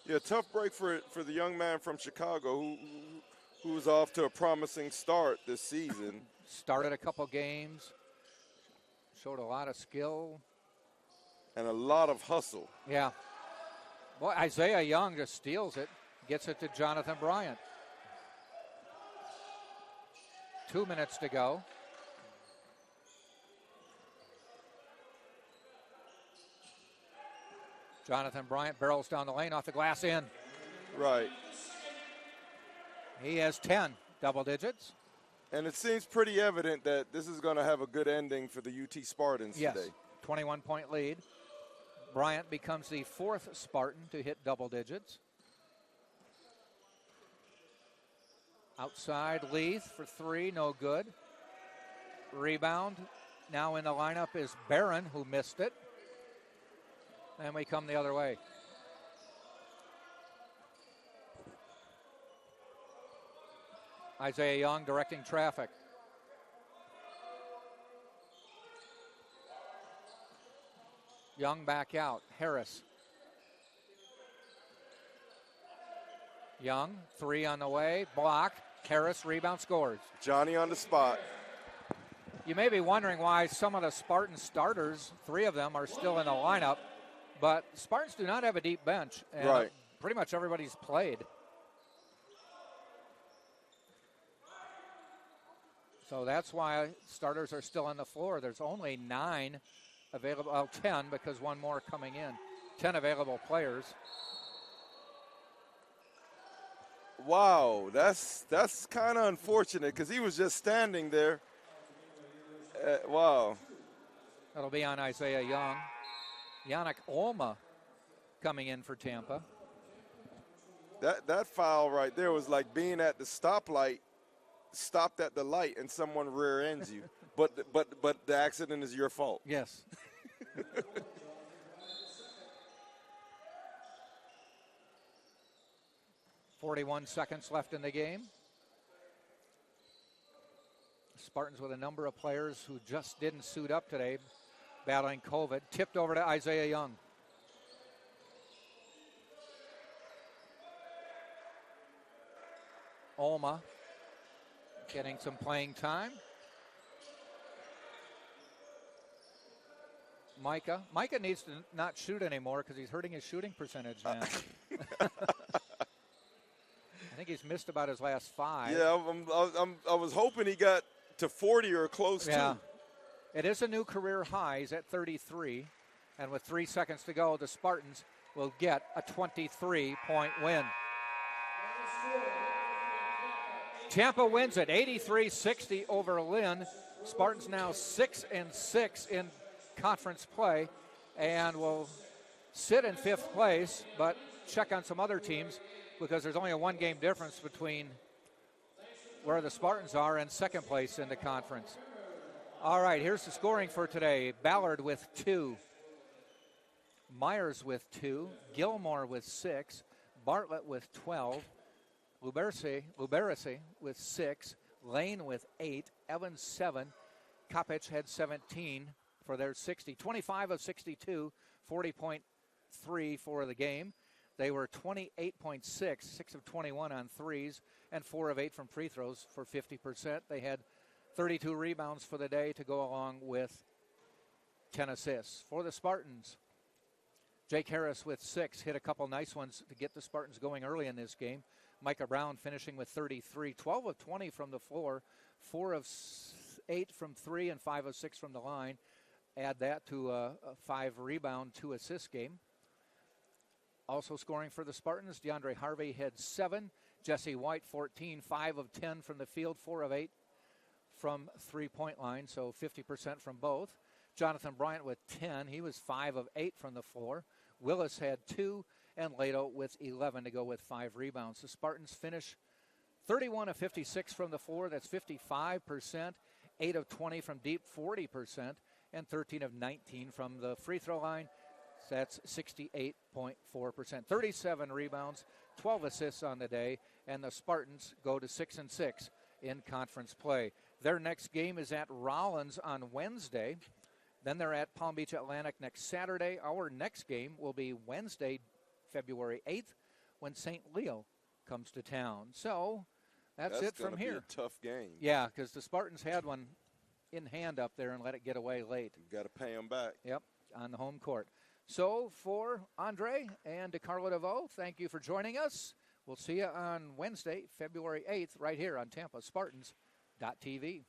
Speaker 2: Yeah, tough break for the young man from Chicago who was off to a promising start this season.
Speaker 1: Started a couple games, showed a lot of skill.
Speaker 2: And a lot of hustle.
Speaker 1: Yeah. Boy, Isaiah Young just steals it, gets it to Jonathan Bryant. 2 minutes to go. Jonathan Bryant barrels down the lane off the glass in.
Speaker 2: Right.
Speaker 1: He has 10 double digits.
Speaker 2: And it seems pretty evident that this is going to have a good ending for the UT Spartans today.
Speaker 1: 21-point lead. Bryant becomes the 4th Spartan to hit double digits. Outside, Leith for 3, no good. Rebound. Now in the lineup is Barron, who missed it. And we come the other way. Isaiah Young directing traffic. Young back out. Harris. Young, 3 on the way. Block. Harris, rebound, scores.
Speaker 2: Johnny on the spot.
Speaker 1: You may be wondering why some of the Spartan starters, 3 of them, are still in the lineup. But Spartans do not have a deep bench. And
Speaker 2: right.
Speaker 1: Pretty much everybody's played. So that's why starters are still on the floor. There's only 9 available, 10 because one more coming in. 10 available players.
Speaker 2: Wow, that's kind of unfortunate because he was just standing there. Wow.
Speaker 1: That'll be on Isaiah Young. Yannick Olma coming in for Tampa.
Speaker 2: That foul right there was like being at the stoplight, stopped at the light, and someone rear ends you. but the accident is your fault.
Speaker 1: Yes. 41 seconds left in the game. Spartans with a number of players who just didn't suit up today, battling COVID. Tipped over to Isaiah Young. Olma getting some playing time. Micah needs to not shoot anymore because he's hurting his shooting percentage now. I think he's missed about his last 5.
Speaker 2: Yeah, I was hoping he got to 40 or close to.
Speaker 1: It is a new career high. He's at 33. And with 3 seconds to go, the Spartans will get a 23-point win. Tampa wins it 83-60 over Lynn. Spartans now 6-6 in conference play and will sit in 5th place, but check on some other teams because there's only a 1-game difference between where the Spartans are and 2nd place in the conference. All right, here's the scoring for today. Ballard with 2. Myers with 2. Gilmore with 6. Bartlett with 12. Luberisi with 6. Lane with 8. Evans 7. Kopich had 17 for their 60. 25 of 62, 40.3 for the game. They were 28.6, 6 of 21 on threes, and 4 of 8 from free throws for 50%. They had 32 rebounds for the day to go along with 10 assists. For the Spartans, Jake Harris with 6, hit a couple nice ones to get the Spartans going early in this game. Micah Brown finishing with 33, 12 of 20 from the floor, 4 of 8 from 3, and 5 of 6 from the line. Add that to a 5 rebound, 2 assist game. Also scoring for the Spartans, DeAndre Harvey had 7. Jesse White 14, 5 of 10 from the field, 4 of 8 from three-point line, so 50% from both. Jonathan Bryant with 10. He was 5 of 8 from the floor. Willis had 2, and Lato with 11 to go with 5 rebounds. The Spartans finish 31 of 56 from the floor. That's 55%. 8 of 20 from deep, 40%. And 13 of 19 from the free throw line. That's 68.4%. 37 rebounds, 12 assists on the day, and the Spartans go to 6-6 in conference play. Their next game is at Rollins on Wednesday. Then they're at Palm Beach Atlantic next Saturday. Our next game will be Wednesday, February 8th, when St. Leo comes to town. So that's it from here.
Speaker 2: That's going to be a tough game.
Speaker 1: Yeah, because the Spartans had one in hand up there and let it get away late.
Speaker 2: You've got to pay them back.
Speaker 1: Yep, on the home court. So for Andre and DeCarlo DeVoe, thank you for joining us. We'll see you on Wednesday, February 8th, right here on TampaSpartans.tv.